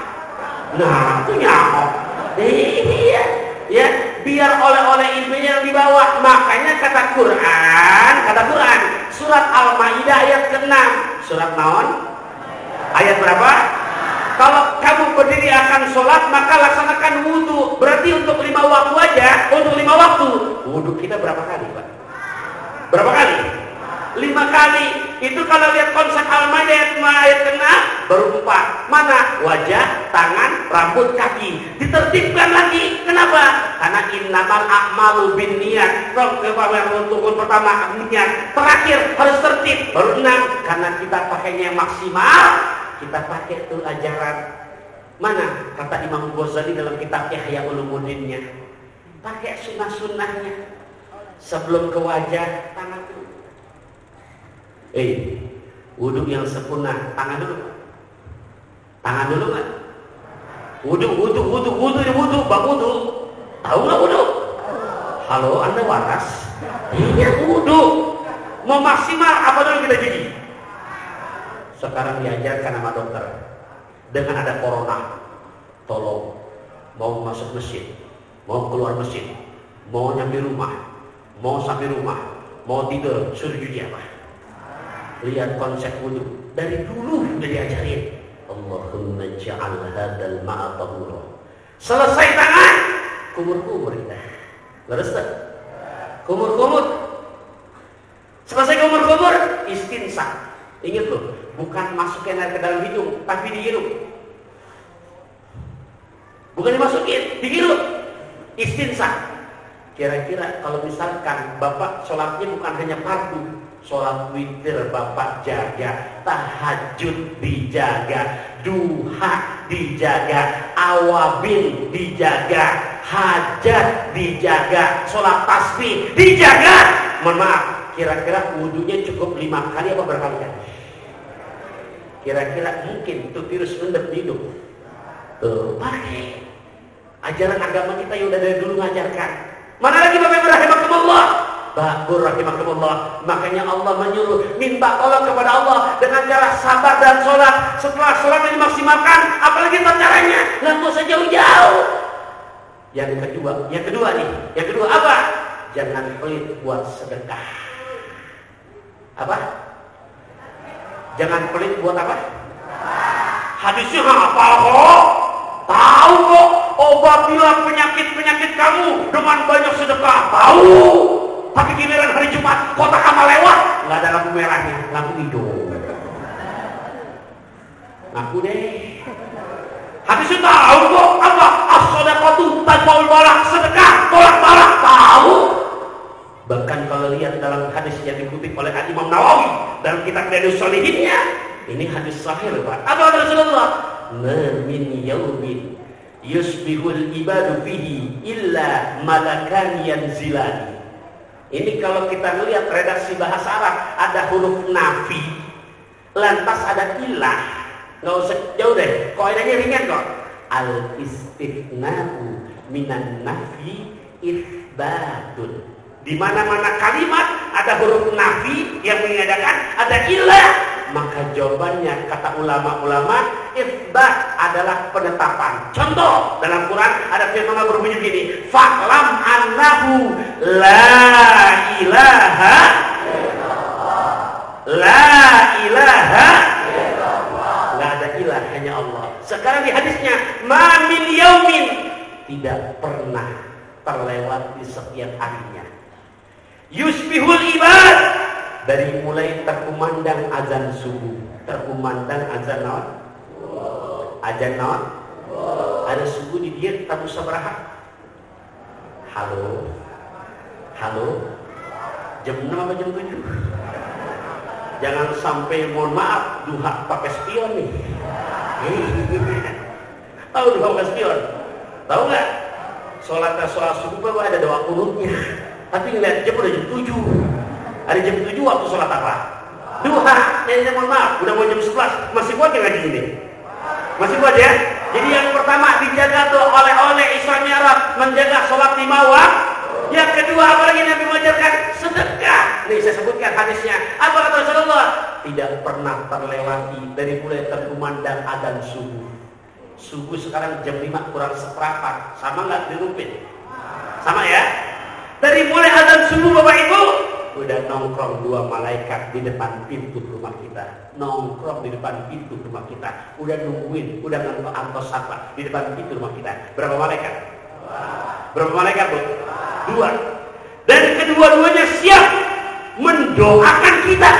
Nah, itu nyamuk. Iya, ya, biar oleh-oleh ilmunya yang dibawa. Makanya kata Quran, surat Al-Maidah ayat ke-6. Surat naon? Ayat berapa? Kalau kamu berdiri akan sholat maka laksanakan wudhu. Berarti untuk 5 waktu aja. Untuk 5 waktu. Wudhu kita berapa kali, Pak? Berapa kali? 5 kali. Itu kalau lihat konsep Al-Maidah ayat ke-6 baru 4. Mana? Wajah, tangan, rambut, kaki. Ditertibkan lagi. Kenapa? Karena innamal a'malu binniyat. Untuk pertama niat, terakhir harus tertib. Baru 6. Karena kita pakainya yang maksimal, kita pakai tuh ajaran mana? Kata Imam Ghazali dalam kitabnya Ihya Ulumuddinnya. Pakai sunnah-sunnahnya. Sebelum ke wajah, tangan dulu. Wudhu yang sempurna, tangan dulu. Tangan dulu kan? Wudhu, bak wudhu. Tahu nggak wudhu? Halo, Anda waras? Iya wudhu. Mau maksimal apa dulu kita jadi? Sekarang diajarkan sama dokter. Dengan ada corona, tolong mau masuk masjid, mau keluar masjid, mau nyampe rumah, mau sampai rumah, mau tidur, suruh jadi apa? Lihat konsep wudhu dari dulu udah diajarin. Allahumma ja'al hadzal ma'a tahura. Selesai tangan, kumur-kumur kita. Leres tak? Kumur-kumur. Selesai kumur-kumur, istinsaq. Ingat loh, bukan masukin air ke dalam hidung, tapi dihirup. Bukan dimasukin, dihirup. Istinsaq. Kira-kira kalau misalkan Bapak sholatnya bukan hanya fardu, sholat witir Bapak jaga, tahajud dijaga, duha dijaga, awabin dijaga, hajat dijaga, sholat tasbih dijaga. Mohon maaf, kira-kira wudhunya cukup 5 kali apa berkali-kali? Kira-kira mungkin itu virus mendep di hidung. Pakai ajaran agama kita yang udah dari dulu ngajarkan. Mana lagi Bapak Ibu rahimakumullah? Ba'bur rahimakumullah. Makanya Allah menyuruh minta tolong kepada Allah dengan cara sabar dan sholat. Setelah sholat dimaksimalkan, apalagi caranya nggak usah jauh-jauh. Yang kedua apa? Jangan pelit buat sedekah. Apa? Jangan pelit buat apa? Hadisnya apa kok? Tahu kok, obatilah penyakit-penyakit kamu dengan banyak sedekah. Tahu. Tapi giliran hari Jumat kotak amal lewat, nggak ada lampu merahnya, lampu hijau. Ngaku deh. Hadisnya tahu kok apa? As-shadaqatu tanfa'ul balak, sedekah tolak balak. Tahu. Bahkan kalau lihat dalam hadis yang dikutip oleh Imam Nawawi dalam kitab Riyadhus Shalihinnya, ini hadis sahih Pak. Apa kata Rasulullah? Min yaumin yusbihul ibadu fihi illa malakan yanzilani. Ini kalau kita melihat redaksi bahasa Arab, ada huruf nafi, lantas ada ilah. Nggak usah jauh deh, kaidahnya ringan kok. Al istighna'u minan nafi itsbatun. Di mana-mana kalimat ada huruf nafi yang mengadakan ada ilah, maka jawabannya kata ulama-ulama itsbat adalah penetapan. Contoh dalam Quran ada firman Allah berbunyi begini, fa'lam annahu la ilaha nggak ada ilah, hanya Allah. Sekarang di hadisnya ma min yaumin, tidak pernah terlewat di setiap harinya, yusbihul ibad, dari mulai terkumandang azan subuh, terkumandang azan naon? Azan naon? Ada subuh di dia tamu sabaraha? Halo? Jam 6 apa jam 7? Jangan sampai mohon maaf duha pakai spion nih. Tahu duha pakai spion? Tahu nggak? Sholat subuh bapak ada doa kunutnya. Tapi ngeliat jam udah jam 7. Ada jam 7 waktu sholat apa? Duha. Mohon maaf, udah mau jam 11. Masih kuat ya ngaji ini? Masih kuat ya? Jadi yang pertama dijaga tuh oleh Isra Mi'raj, menjaga sholat 5 waktu. Yang kedua apalagi Nabi mengajarkan sedekah. Nih saya sebutkan hadisnya. Apa kata Rasulullah? Tidak pernah terlewati dari mulai terkumandang adzan subuh. Subuh sekarang jam 5 kurang seperempat. Sama nggak dirupin? Sama ya? Dari mulai adzan subuh Bapak Ibu, udah nongkrong 2 malaikat di depan pintu rumah kita. Nongkrong di depan pintu rumah kita. Udah nungguin, udah ngantos apa di depan pintu rumah kita. Berapa malaikat? Berapa malaikat Bu? 2. Dan kedua-duanya siap mendoakan kita.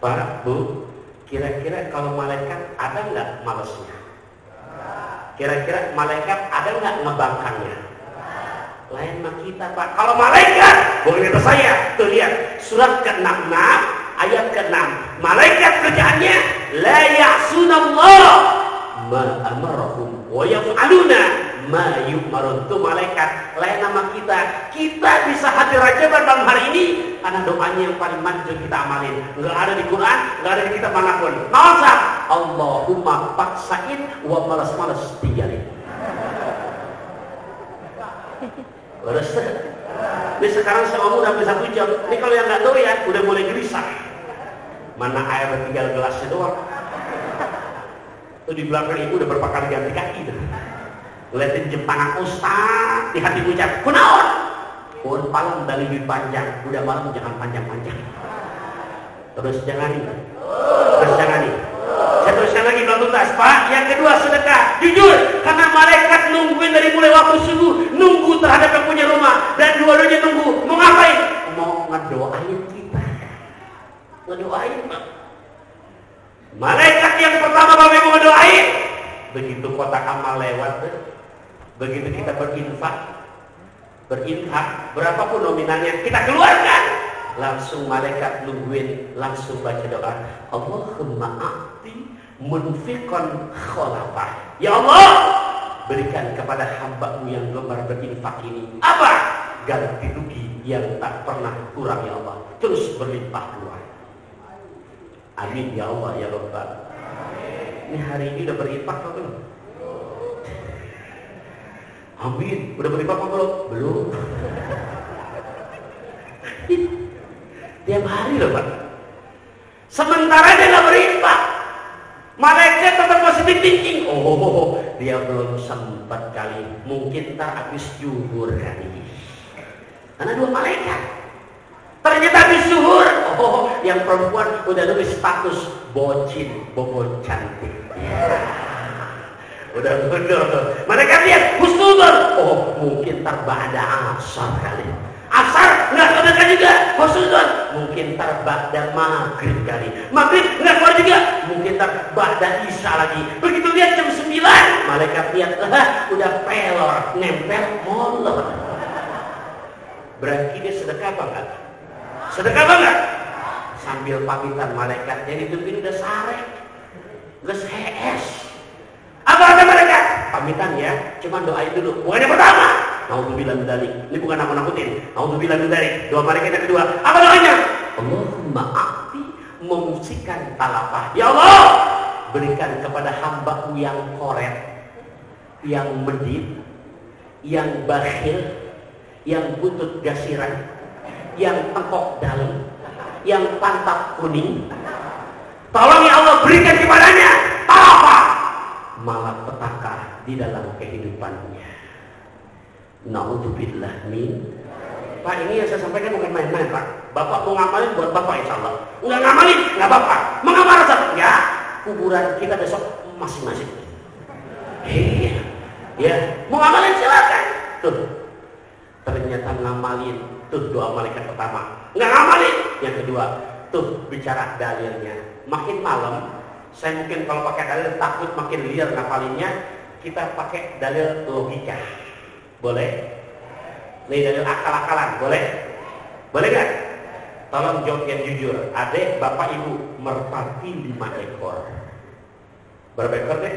Pak, Bu, kira-kira kalau malaikat ada nggak malesnya? Kira-kira malaikat ada nggak ngebangkangnya? Lain mah kita Pak. Kalau malaikat, boleh kata saya, tuh lihat surat ke-66 ayat ke-6. Malaikat kerjaannya la ya'sunallah ma amarahum wa yaf'aluna ma yu'marun. Tuh malaikat. Lain nama kita. Kita bisa hadir aja malam hari ini karena doanya yang paling manjur kita amalin. Enggak ada di Quran, enggak ada di kitab manapun. Masa Allahumma paksain wa malas-malas dijalin. Beres. Ini sekarang saya ngomong udah bisa 1 jam. Ini kalau yang nggak doyan udah mulai gelisah. Mana air tinggal gelasnya doang. Tuh di belakang ibu udah berapa kali ganti kaki tuh. Liatin jam tangan Ustaz di hati ucap kunaon. Pun palang dari lebih panjang. Udah malam jangan panjang-panjang. Terus jangan nih. Saya teruskan lagi belum tuntas Pak. Yang kedua sedekah. Jujur, karena malaikat nungguin dari mulai waktu subuh, nunggu terhadap yang punya rumah, dan dua-duanya nunggu. Mau ngapain? Mau ngedoain kita. Ngedoain Pak. Malaikat yang pertama Bapak mau ngedoain. Begitu kotak amal lewat, begitu kita berinfak, berapapun nominalnya kita keluarkan, langsung malaikat nungguin, langsung baca doa, Allahumma a'ti munfiqan khalafah. Ya Allah, berikan kepada hamba-Mu yang gemar berinfak ini apa? Ganti rugi yang tak pernah kurang ya Allah, terus berlimpah ruah. Amin ya Allah ya Rabbal. Ini hari ini udah berinfak apa belum? Amin, udah berinfak apa belum? Belum. Tiap hari loh Pak. Sementara dia nggak berinfak, malaikat tetap positif thinking. Oh, dia belum sempat kali. Mungkin ntar habis zuhur kali. Karena 2 malaikat. Ternyata habis zuhur, oh, yang perempuan udah nulis status bocin, bobo cantik. Udah bener. Mereka lihat husnuzon. Oh, mungkin ntar ba'da asar kali. Asar nggak kedekan juga, husnuzon. Mungkin ntar ba'da maghrib kali. Maghrib nggak keluar juga, mungkin ntar ba'da isya lagi. Begitu lihat jam 9, malaikat lihat, udah pelor, nempel molor. Berarti dia sedekah apa enggak? Sedekah apa enggak? Sambil pamitan malaikat yang ditungguin udah sare. Ges HS. Apa kata malaikat? Pamitan ya, cuman doain dulu. Bukan yang pertama. Naudzubillah min dzalik. Ini bukan nakut-nakutin. Naudzubillah min dzalik. Doa malaikat yang kedua. Apa doanya? Allahumma a'ti mumsikan talafah. Ya Allah, berikan kepada hamba-Mu yang koret, yang medit, yang bakhil, yang butut gasiran, yang tengkok dalam, yang pantat kuning. Tolong ya Allah, berikan kepadanya talafah, malapetaka di dalam kehidupannya. Naudzubillah min. Pak, ini yang saya sampaikan bukan main-main, Pak. Bapak mau ngamalin buat Bapak insya Allah. Nggak ngamalin, nggak apa-apa. Mengamal rasa? Ya, kuburan kita besok masing-masing. Iya, ya. Mau ngamalin silakan. Tuh, ternyata ngamalin. Tuh doa malaikat pertama. Nggak ngamalin. Yang kedua, tuh bicara dalilnya. Makin malam, saya mungkin kalau pakai dalil takut makin liar ngapalinnya. Kita pakai dalil logika. Boleh? Nih dalil akal-akalan, boleh? Boleh nggak? Tolong jawab yang jujur. Adek, bapak, ibu, merpati 5 ekor. Berapa ekor deh?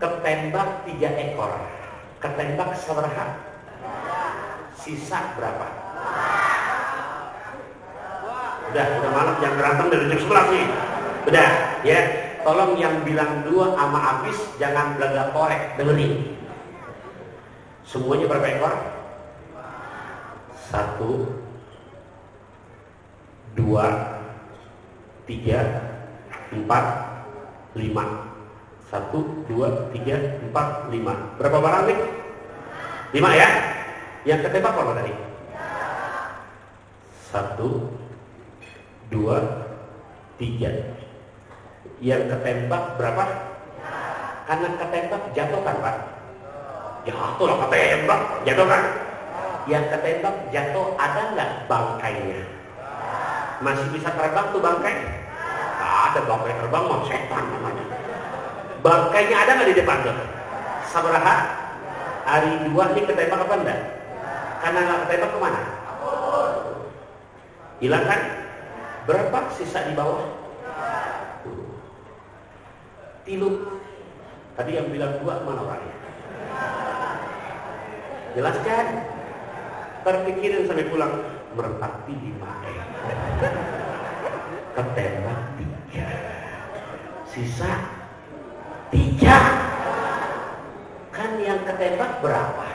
Ketembak 3 ekor. Ketembak seberapa? Sisa berapa? Udah malam jangan berantem dari jam 11 nih. Udah, ya. Tolong yang bilang 2 sama habis jangan belaga korek, dengerin. Semuanya berapa ekor? 1, 2, 3, 4, 5. 1, 2, 3, 4, 5. Berapa barang nih? 5 ya? Yang ketembak berapa tadi? 1, 2, 3. Yang ketembak berapa? Karena ketembak jatuh kan Pak? Jatuh lah ketembak, jatuh kan? Yang ketembak jatuh ada nggak bangkainya? Masih bisa terbang tuh bangkai? Nggak ada bangkai terbang, mau setan namanya. Bangkainya ada nggak di depan tuh? Sabaraha? Hari 2 nih ketembak apa enggak? Karena nggak ketembak kemana? Hilang kan? Berapa sisa di bawah? Tilu. Tadi yang bilang 2 mana orangnya? Jelaskan. Terpikirin sampai pulang. Merpati 5 ekor. Ketembak 3. Sisa 3. Kan yang ketembak berapa?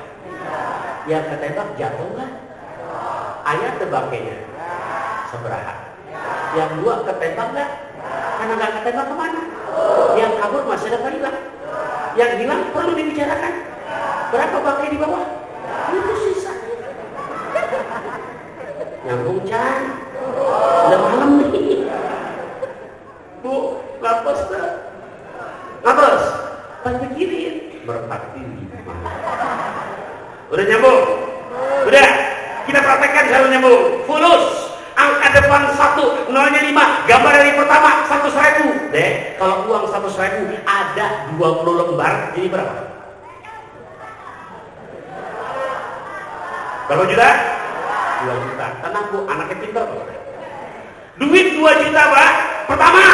Yang ketembak jatuh nggak? Ayat tebaknya seberapa? Yang 2 ketembak nggak? Karena nggak ketembak kemana? Yang kabur masih ada hilang. Yang hilang perlu dibicarakan. Berapa bangkai di bawah? Itu sisa. Nyambung Chan. Udah malam nih. Bu, ngapus dah. Ngapus. Pan pikirin. Merpati 5. Udah nyambung? Udah. Kita praktekkan selalu nyambung. Fulus. Angka depan 1, nolnya 5. Gambar dari pertama 100.000. Deh, kalau uang 100.000 ada 20 lembar, jadi berapa? Berapa juta? 2 juta. Tenang Bu, anaknya pintar kok. Duit 2 juta Pak. Pertama,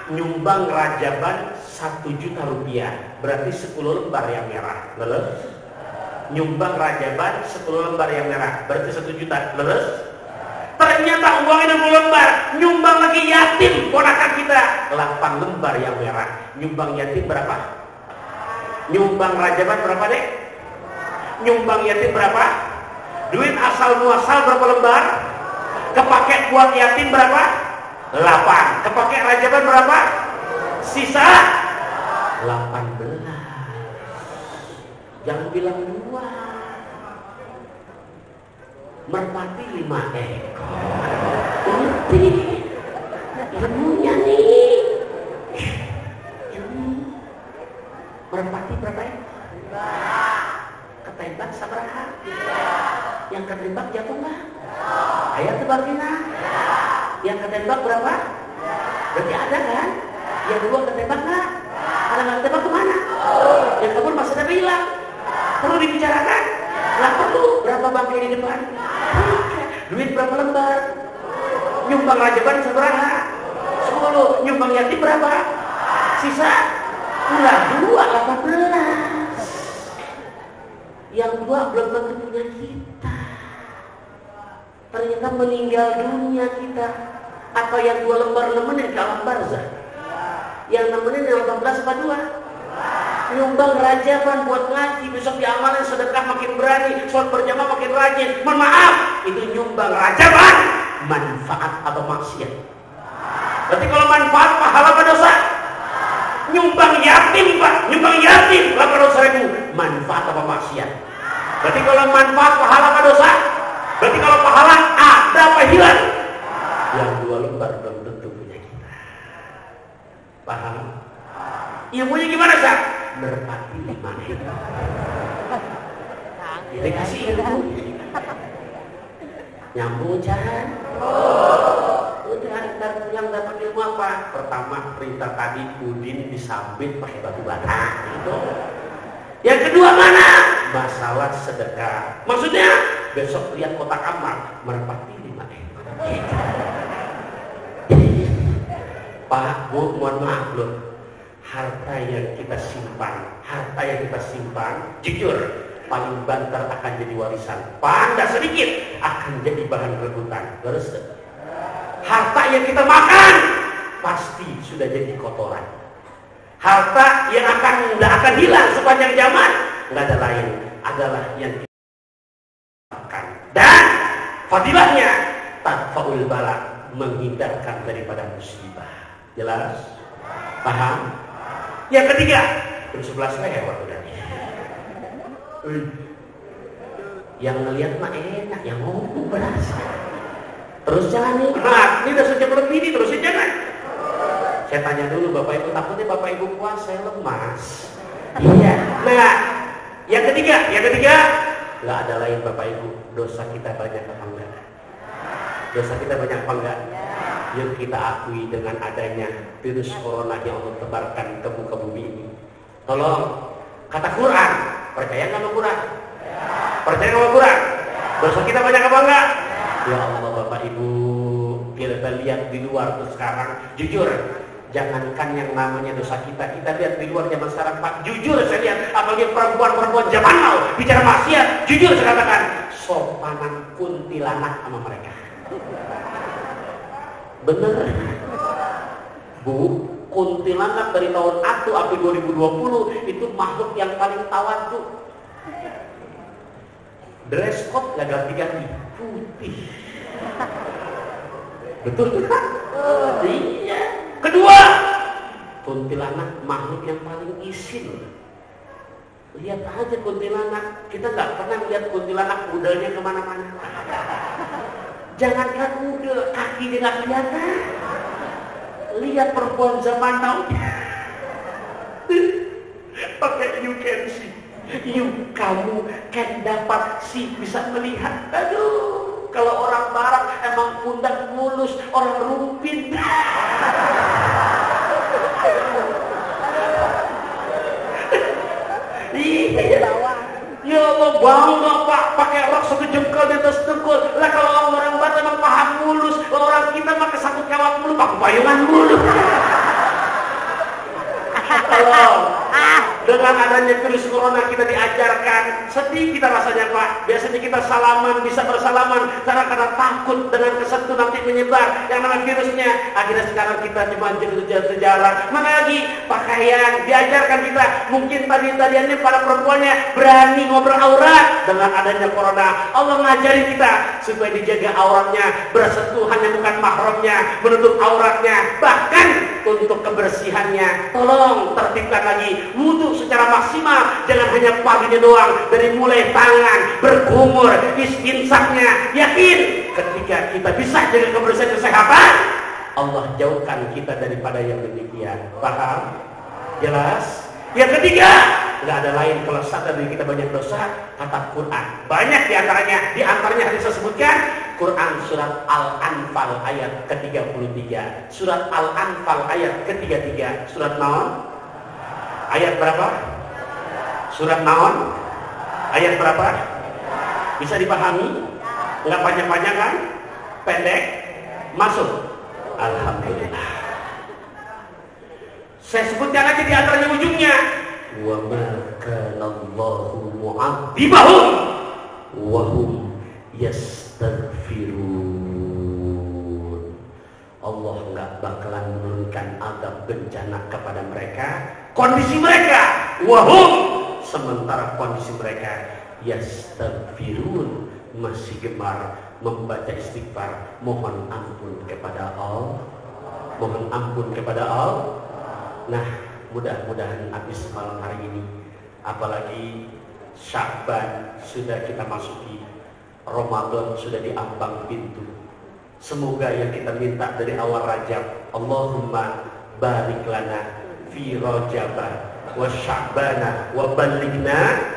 nyumbang rajaban 1 juta rupiah. Berarti 10 lembar yang merah. Leles? Nyumbang rajaban 10 lembar yang merah. Berarti 1 juta. Leles? Ternyata uangnya 60 lembar. Nyumbang lagi yatim ponakan kita 8 lembar yang merah. Nyumbang yatim berapa? Nyumbang rajaban berapa deh? Nyumbang yatim berapa? Duit asal muasal berapa lembar? Kepake buat yatim berapa? 8. Kepake rajaban berapa? Sisa 18. Jangan bilang 2. Merpati 5 ekor. Ngerti ilmunya nih. Merpati berapa ekor? Ketembak sabaraha? Yang ketembak jatuh nggak? Ayat tebakina? Yang ketembak berapa? Berarti ada kan? Yang 2 ketembak nggak? Kalau nggak ketembak kemana? Yang kabur masih ada hilang. Perlu dibicarakan? Nggak perlu. Berapa bangkai di depan? Duit berapa lembar? Nyumbang rajaban seberapa? 10. Nyumbang yatim berapa? Sisa? Ulah 18. Yang 2 belum tentu punya kita. Ternyata meninggal dunia kita. Atau yang 2 lembar nemenin ke alam barzah. Yang nemenin yang 18 apa 2? Nyumbang rajaban buat ngaji, besok diamalin, sedekah makin berani, sholat berjamaah makin rajin. Mohon maaf, itu nyumbang rajaban, manfaat atau maksiat? Berarti kalau manfaat pahala apa dosa? Nyumbang yatim Pak, nyumbang yatim 800.000, manfaat apa maksiat? Berarti kalau manfaat pahala apa dosa? Berarti kalau pahala ada apa hilang? Yang 2 lembar belum tentu punya kita. Paham? Ilmunya gimana Sah? Merpati 5 ekor. Dikasih ilmu. Nyambung jalan. Udah ntar yang dapat ilmu apa? Pertama perintah tadi Udin disambit pakai batu bata. Gitu. Yang kedua mana? Masalah sedekah. Maksudnya besok lihat kotak amal merpati 5 ekor. Pak, Bu, mohon maaf loh. Harta yang kita simpan, jujur, paling banter akan jadi warisan. Pandai sedikit akan jadi bahan rebutan. Terus, harta yang kita makan pasti sudah jadi kotoran. Harta yang tidak akan hilang sepanjang zaman, nggak ada lain adalah yang kita makan. Dan fadilahnya tadfaul bala, menghindarkan daripada musibah. Jelas? Paham? Yang ketiga, jam 11 lewat udah. Yang ngelihat mah enak, yang ngomong berasa. Terus jangan nih. Nah, ini udah sejam lebih nih, terusin jangan. Saya tanya dulu Bapak Ibu, takutnya Bapak Ibu puas, saya lemas. Iya. Nah, yang ketiga, nggak ada lain Bapak Ibu, dosa kita banyak apa enggak? Dosa kita banyak apa enggak? Yuk kita akui dengan adanya virus corona yang Allah tebarkan ke muka bumi ini. Tolong, kata Quran, percaya nggak sama Quran? Percaya nggak sama Quran? Dosa kita banyak apa enggak? Ya Allah Bapak Ibu, kita lihat di luar tuh sekarang, jujur, jangankan yang namanya dosa kita lihat di luar zaman sekarang Pak, jujur saya lihat, apalagi perempuan-perempuan zaman now bicara maksiat, jujur saya katakan, sopanan kuntilanak sama mereka. Bener Bu, kuntilanak dari tahun atu sampai 2020 itu makhluk yang paling tawadu. Dress code gak ganti-ganti, putih. Betul kan? Iya. Kedua, kuntilanak makhluk yang paling isin. Lihat aja kuntilanak, kita gak pernah lihat kuntilanak udahnya kemana-mana. Jangankan udah, kaki dia gak kelihatan. Lihat perempuan zaman now. Pakai you can see. Kamu kan dapat sih bisa melihat. Aduh, kalau orang barat emang pundak mulus, orang rumpin. Iya. Ya Allah, bangga Pak, pakai rok 1 jengkal di atas dengkul. Lah kalau orang barat emang paham mulus, orang kita pakai 1 kawat mulu, pakai payungan mulu. Kalau dengan adanya virus corona kita diajarkan, sedih kita rasanya Pak. Biasanya kita salaman, bisa bersalaman, karena takut dengan kesentuh nanti menyebar yang namanya virusnya. Akhirnya sekarang kita cuma jalan-jalan. Mana lagi pakaian diajarkan kita. Mungkin tadi-tadiannya para perempuannya berani ngobrol aurat. Dengan adanya corona, Allah ngajarin kita supaya dijaga auratnya, bersentuhannya bukan mahramnya, menutup auratnya, bahkan untuk kebersihannya. Tolong tertibkan lagi wudu secara maksimal, jangan hanya paginya doang, dari mulai tangan, berkumur, istinsaknya. Yakin ketika kita bisa jaga kebersihan kesehatan, Allah jauhkan kita daripada yang demikian. Paham? Jelas? Yang ketiga, nggak ada lain kalau sadar diri kita banyak dosa, kata Quran. Banyak diantaranya hadis sebutkan Quran surat Al-Anfal ayat ke-33. Surat Al-Anfal ayat ke-33. Surat naon? Ayat berapa? Surat naon? Ayat berapa? Bisa dipahami? Nggak panjang-panjang kan? Pendek? Masuk? Alhamdulillah. Saya sebutkan aja di antaranya ujungnya. Wa ma kana Allahu mu'adzibahum wa hum yastaghfirun. Allah nggak bakalan menurunkan azab bencana kepada mereka, kondisi mereka wahum, sementara kondisi mereka yastaghfirun, masih gemar membaca istighfar, mohon ampun kepada Allah, mohon ampun kepada Allah. Nah, mudah-mudahan habis malam hari ini, apalagi Sya'ban sudah kita masuki, Ramadan sudah di ambang pintu. Semoga yang kita minta dari awal Rajab, Allahumma barik lana fi Rajabah wa Sya'bana wa balighna.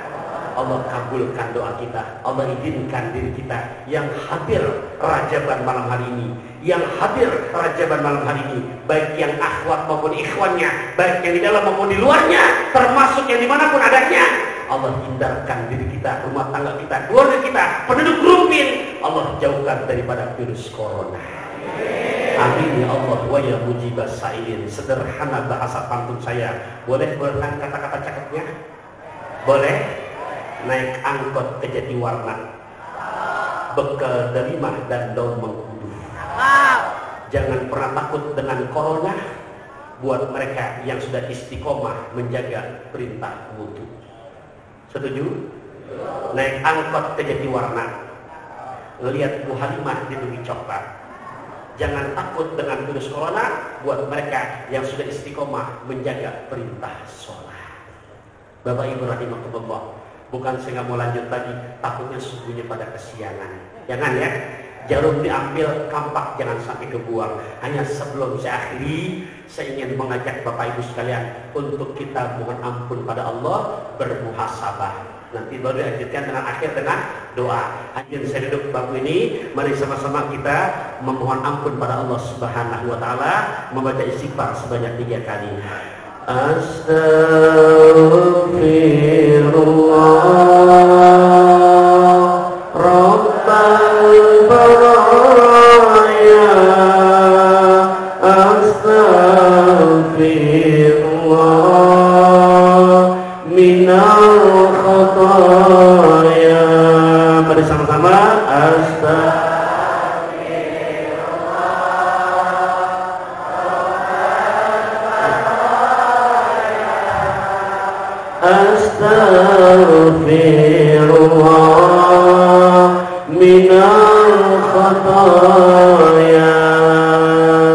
Allah kabulkan doa kita, Allah izinkan diri kita yang hadir Rajaban malam hari ini, yang hadir Rajaban malam hari ini, baik yang akhwat maupun ikhwannya, baik yang di dalam maupun di luarnya, termasuk yang dimanapun adanya. Allah hindarkan diri kita, rumah tangga kita, keluarga kita, penduduk Rumpin, Allah jauhkan daripada virus corona. Amin ya Allah wa ya mujibas sa'ilin. Sederhana bahasa pantun saya, boleh berkan kata-kata cakepnya? Boleh? Naik angkot ke Jatiwarna, bekal delima dan daun mengkudu. Jangan pernah takut dengan corona. Buat mereka yang sudah istiqomah menjaga perintah wudu. Setuju? Naik angkot ke Jatiwarna, ngelihat Bu Halimah diberi coklat. Jangan takut dengan virus corona. Buat mereka yang sudah istiqomah menjaga perintah sholat. Bapak Ibu rahimakumullah, bukan saya nggak mau lanjut lagi, takutnya subuhnya pada kesiangan. Jangan ya, jarum diambil, kampak jangan sampai kebuang. Hanya sebelum saya akhiri, saya ingin mengajak Bapak Ibu sekalian untuk kita mohon ampun pada Allah, bermuhasabah. Nanti baru dilanjutkan dengan akhir dengan doa. Hadirin saya duduk bangku ini, mari sama-sama kita memohon ampun pada Allah Subhanahu wa taala, membaca istighfar sebanyak 3 kali. Astaghfirullah Rabbal baraya, astaghfirullah minal khataya. Mari sama-sama astaghfirullah minal khataya.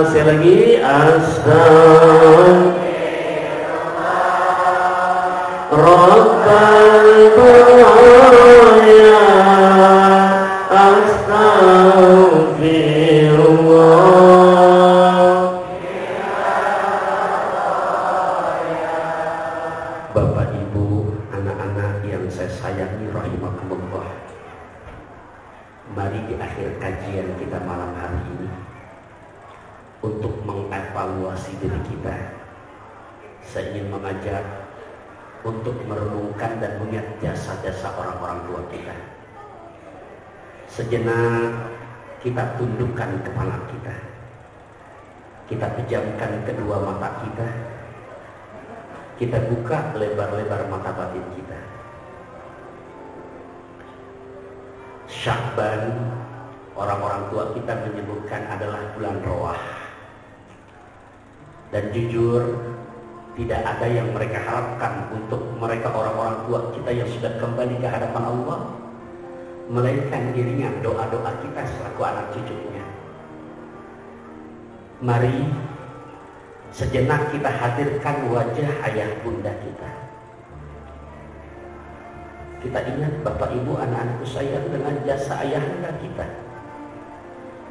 Sekali lagi, astaghfirullah Rabbal baraya, astaghfirullah. Bapak Ibu, anak-anak yang saya sayangi rahimakumullah, mari di akhir kajian kita malam hari ini, untuk mengevaluasi diri kita, saya ingin mengajak untuk merenungkan dan melihat jasa-jasa orang-orang tua kita. Sejenak kita tundukkan kepala kita, kita pejamkan kedua mata kita, kita buka lebar-lebar mata batin kita. Sya'ban, orang-orang tua kita menyebutkan adalah bulan Roah. Dan jujur, tidak ada yang mereka harapkan untuk mereka orang-orang tua kita yang sudah kembali ke hadapan Allah, melainkan iringan doa-doa kita selaku anak cucunya. Mari sejenak kita hadirkan wajah ayah bunda kita. Kita ingat Bapak Ibu, anak-anakku sayang, dengan jasa ayahanda kita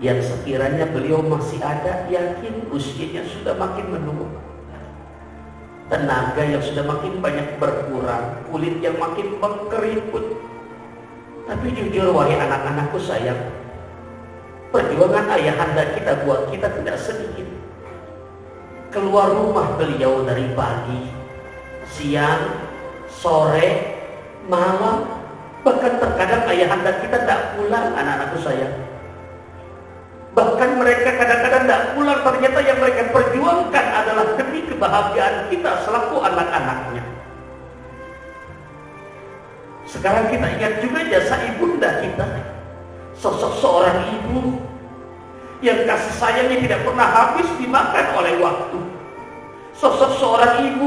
yang sekiranya beliau masih ada, yakin usianya sudah makin menurun, tenaga yang sudah makin banyak berkurang, kulit yang makin mengkeriput. Tapi jujur wahai anak-anakku sayang, perjuangan ayahanda kita buat kita tidak sedikit. Keluar rumah beliau dari pagi, siang, sore, malam, Bahkan terkadang ayahanda kita tidak pulang, anak-anakku sayang. Bahkan mereka kadang-kadang tidak pulang, ternyata yang mereka perjuangkan adalah demi kebahagiaan kita selaku anak-anaknya. Sekarang kita ingat juga jasa ibunda kita, sosok seorang ibu yang kasih sayangnya tidak pernah habis dimakan oleh waktu. Sosok seorang ibu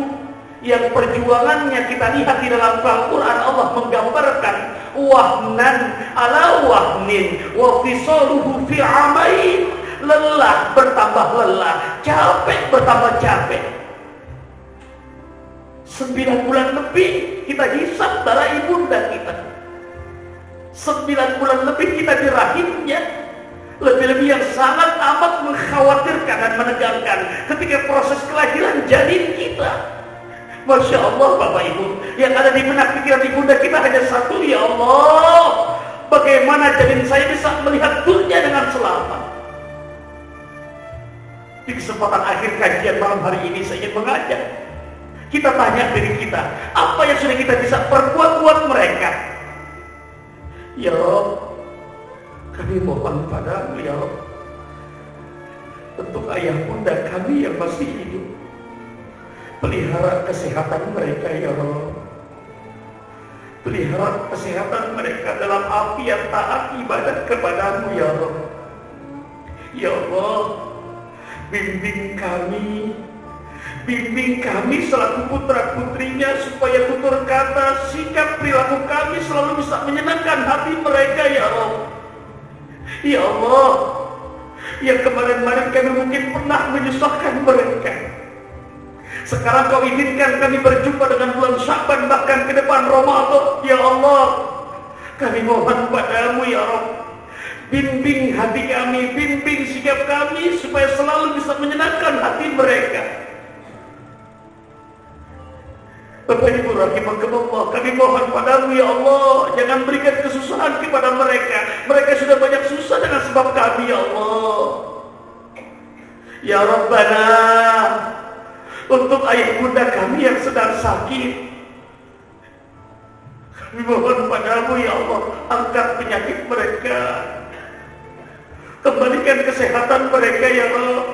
yang perjuangannya kita lihat di dalam Al-Quran, Allah menggambarkan wahnan ala wahnin wa fisaluhu fi amain, lelah bertambah lelah, capek bertambah capek. 9 bulan lebih kita hisap darah ibunda kita, 9 bulan lebih kita di rahimnya. Lebih-lebih yang sangat amat mengkhawatirkan dan menegangkan ketika proses kelahiran janin kita. Masya Allah Bapak Ibu, yang ada di benak pikiran ibunda kita hanya satu, ya Allah, bagaimana janin saya bisa melihat dunia dengan selamat. Di kesempatan akhir kajian malam hari ini saya ingin mengajak kita tanya diri kita, apa yang sudah kita bisa perbuat buat mereka. Ya Allah, kami mohon padamu ya Allah, untuk ayah bunda kami yang masih hidup, pelihara kesehatan mereka ya Allah. Pelihara kesehatan mereka dalam afiat taat ibadat kepadamu ya Allah. Ya Allah, bimbing kami selaku putra putrinya, supaya tutur kata, sikap, perilaku kami selalu bisa menyenangkan hati mereka ya Allah. Ya Allah, yang kemarin-kemarin kami mungkin pernah menyusahkan mereka, sekarang Kau izinkan kami berjumpa dengan bulan Sya'ban, bahkan ke depan Ramadan. Ya Allah, kami mohon padamu ya Allah, bimbing hati kami, bimbing sikap kami, supaya selalu bisa menyenangkan hati mereka. Bapak Ibu rahimakumullah, kami mohon padamu ya Allah, jangan berikan kesusahan kepada mereka. Mereka sudah banyak susah dengan sebab kami ya Allah. Ya Rabbana, untuk ayah bunda kami yang sedang sakit, kami mohon padamu ya Allah, angkat penyakit mereka, kembalikan kesehatan mereka ya Allah,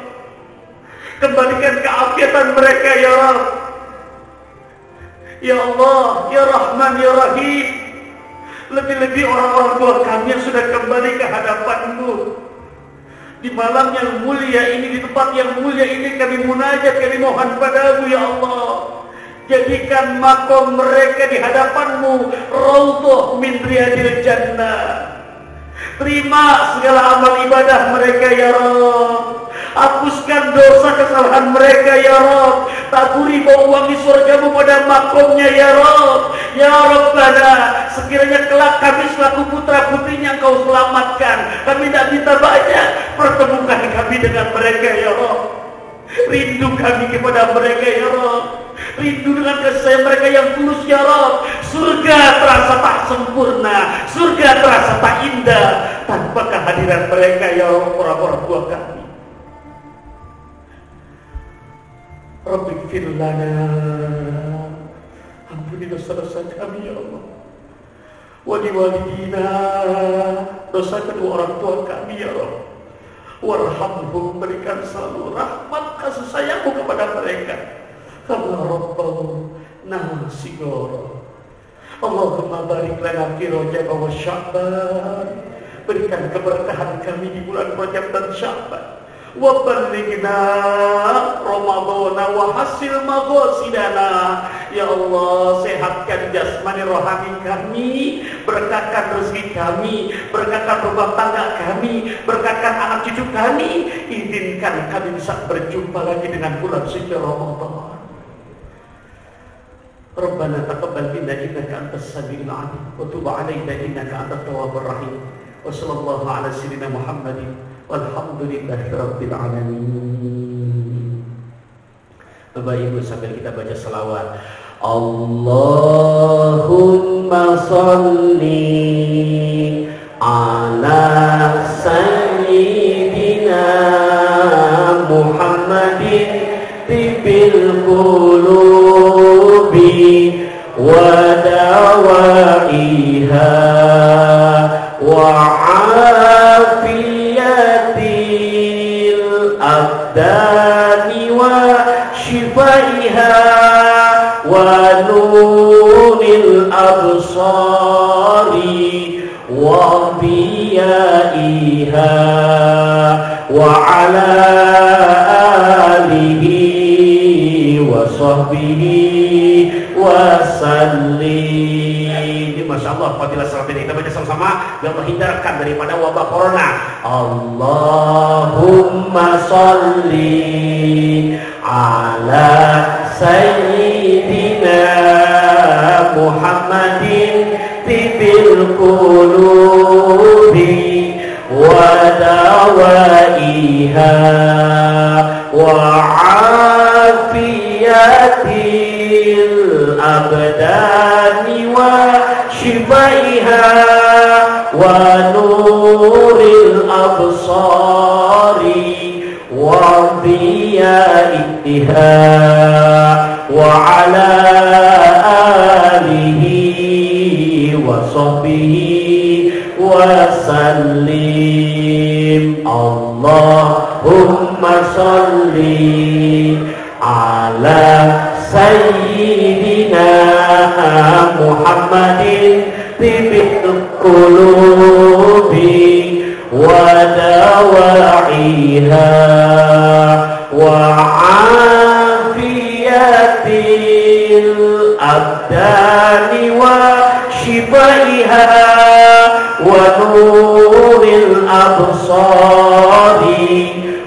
kembalikan keafiatan mereka ya Allah. Ya Allah, Ya Rahman, Ya Rahim, lebih-lebih orang-orang tua kami yang sudah kembali ke hadapan-Mu di malam yang mulia ini, di tempat yang mulia ini, kami munajat, kami mohon padamu ya Allah, jadikan makom mereka di hadapan-Mu raudhah min riyadil jannah. Terima segala amal ibadah mereka ya Rabb, hapuskan dosa kesalahan mereka ya Rabb, taburi bau wangi surgamu pada makomnya ya Rabb. Ya Rabbana, sekiranya kelak kami selaku putra putrinya Engkau selamatkan, kami tidak minta banyak, pertemukan kami dengan mereka ya Rabb. Rindu kami kepada mereka ya Rabb, rindu dengan kasih sayang mereka yang tulus ya Rabb. Surga terasa tak sempurna, surga terasa tak indah tanpa kehadiran mereka ya Rabb, orang-orang tua kami. Rabbi ighfir lana, ampuni dosa-dosa kami ya Allah, wali walidina, dosa kedua orang tua kami ya Allah, warhamhum, berikan selalu rahmat kasih sayangmu kepada mereka, kama rabbahu nasigara. Allahumma barik lana fi Rajab wa Sya'ban, berikan keberkahan kami di bulan Rajab dan Sya'ban. Wa ballighna Ramadhana wa hasil maghasidana. Ya Allah, sehatkan jasmani rohani kami, berkatkan rezeki kami, berkatkan rumah tangga kami, berkatkan anak cucu kami, izinkan kami bisa berjumpa lagi dengan bulan suci Ramadan. Rabbana taqabbal minna innaka antas samiul alim wa tub 'alaina innaka antat tawwabur rahim. Wa sallallahu ala sayyidina Muhammadin walhamdulillahi rabbil alamin. Bapak Ibu, sambil kita baca selawat, Allahumma sholli ala sayyidina Muhammadin tibil qulubi wa dawaiha ونور الأبصار وضيائها وعلى آله وصحبه wasallim. Masya Allah, fadilah salat ini kita baca sama-sama. Ya Allah, hindarkan daripada wabah corona. Allahumma salli ala sayyidina Muhammadin tibil qulubi wa dawaiha wa afiyatil abdani wa shifaiha wa nuril absari wa diyaiha wa ala alihi wa sahbihi wa sallim. Allahumma salli ala sayyidina Muhammadin tibil qulubi wa dawaiha wa afiyatil abdani wa shifaiha wa nuril absari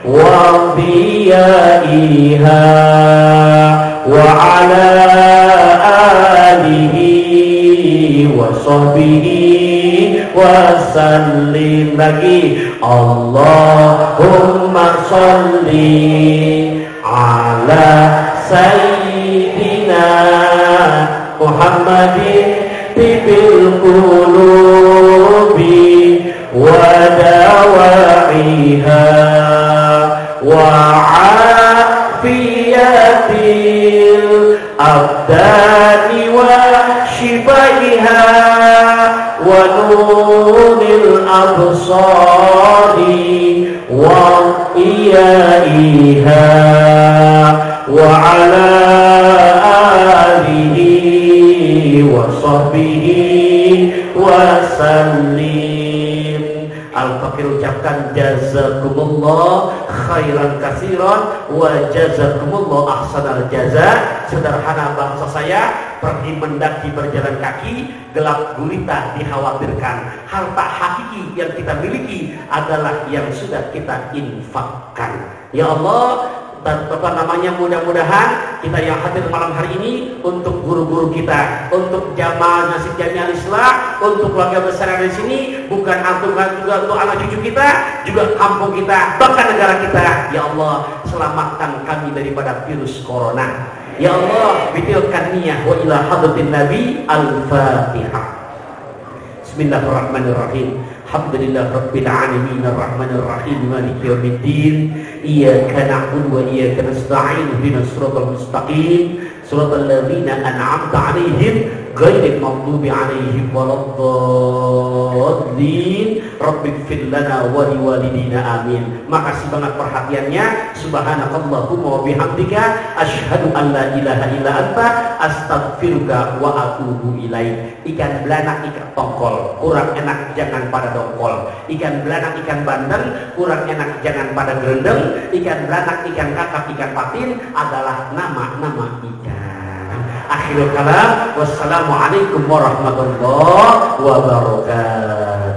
wa diyaiha wa ala alihi wa sahbihi wa sallim. Lagi Allahumma salli ala sayyidina Muhammadin tibil qulubi wa dawaiha wa afiyatil abdani wa shifaiha wa nuril absari wa iyaiha wa ala alihi wa sahbihi wa sallim. Al-Fakir ucapkan jazakumullah khairan katsiran wa jazakumullah ahsanal jaza. Sederhana bahasa saya, pergi mendaki berjalan kaki, gelap gulita dikhawatirkan. Harta hakiki yang kita miliki adalah yang sudah kita infakkan. Ya Allah, dan mudah-mudahan kita yang hadir malam hari ini, untuk guru-guru kita, untuk jamaah nasib jamiah Islam, untuk keluarga besar di sini, bukan antum juga untuk anak cucu kita, juga kampung kita, bahkan negara kita. Ya Allah, selamatkan kami daripada virus corona. Ya Allah, bitilkan niyah wa ila hadratin Nabi. Al-Fatihah. Bismillahirrahmanirrahim. Alhamdulillah Rabbil Alamin Ar-Rahmanir Rahim Maliki Yawmiddin. Iyyaka na'budu wa iyyaka nasta'in ihdinas siratal mustaqim siratal ladzina an'amta 'alaihim ghairil maghdubi 'alaihim waladdallin. Rabbighfir lana wa liwalidina amin. Makasih banget perhatiannya. Subhanakallahumma wa bihamdika asyhadu an la ilaha illa anta astaghfiruka wa atubu ilaik. Ikan belanak ikan tongkol kurang enak jangan pada dongkol. Ikan belanak ikan bandeng kurang enak jangan pada gerendeng. Ikan belanak ikan kakap ikan patin adalah nama-nama ikan. Akhirul kalam, wassalamualaikum warahmatullahi wabarakatuh.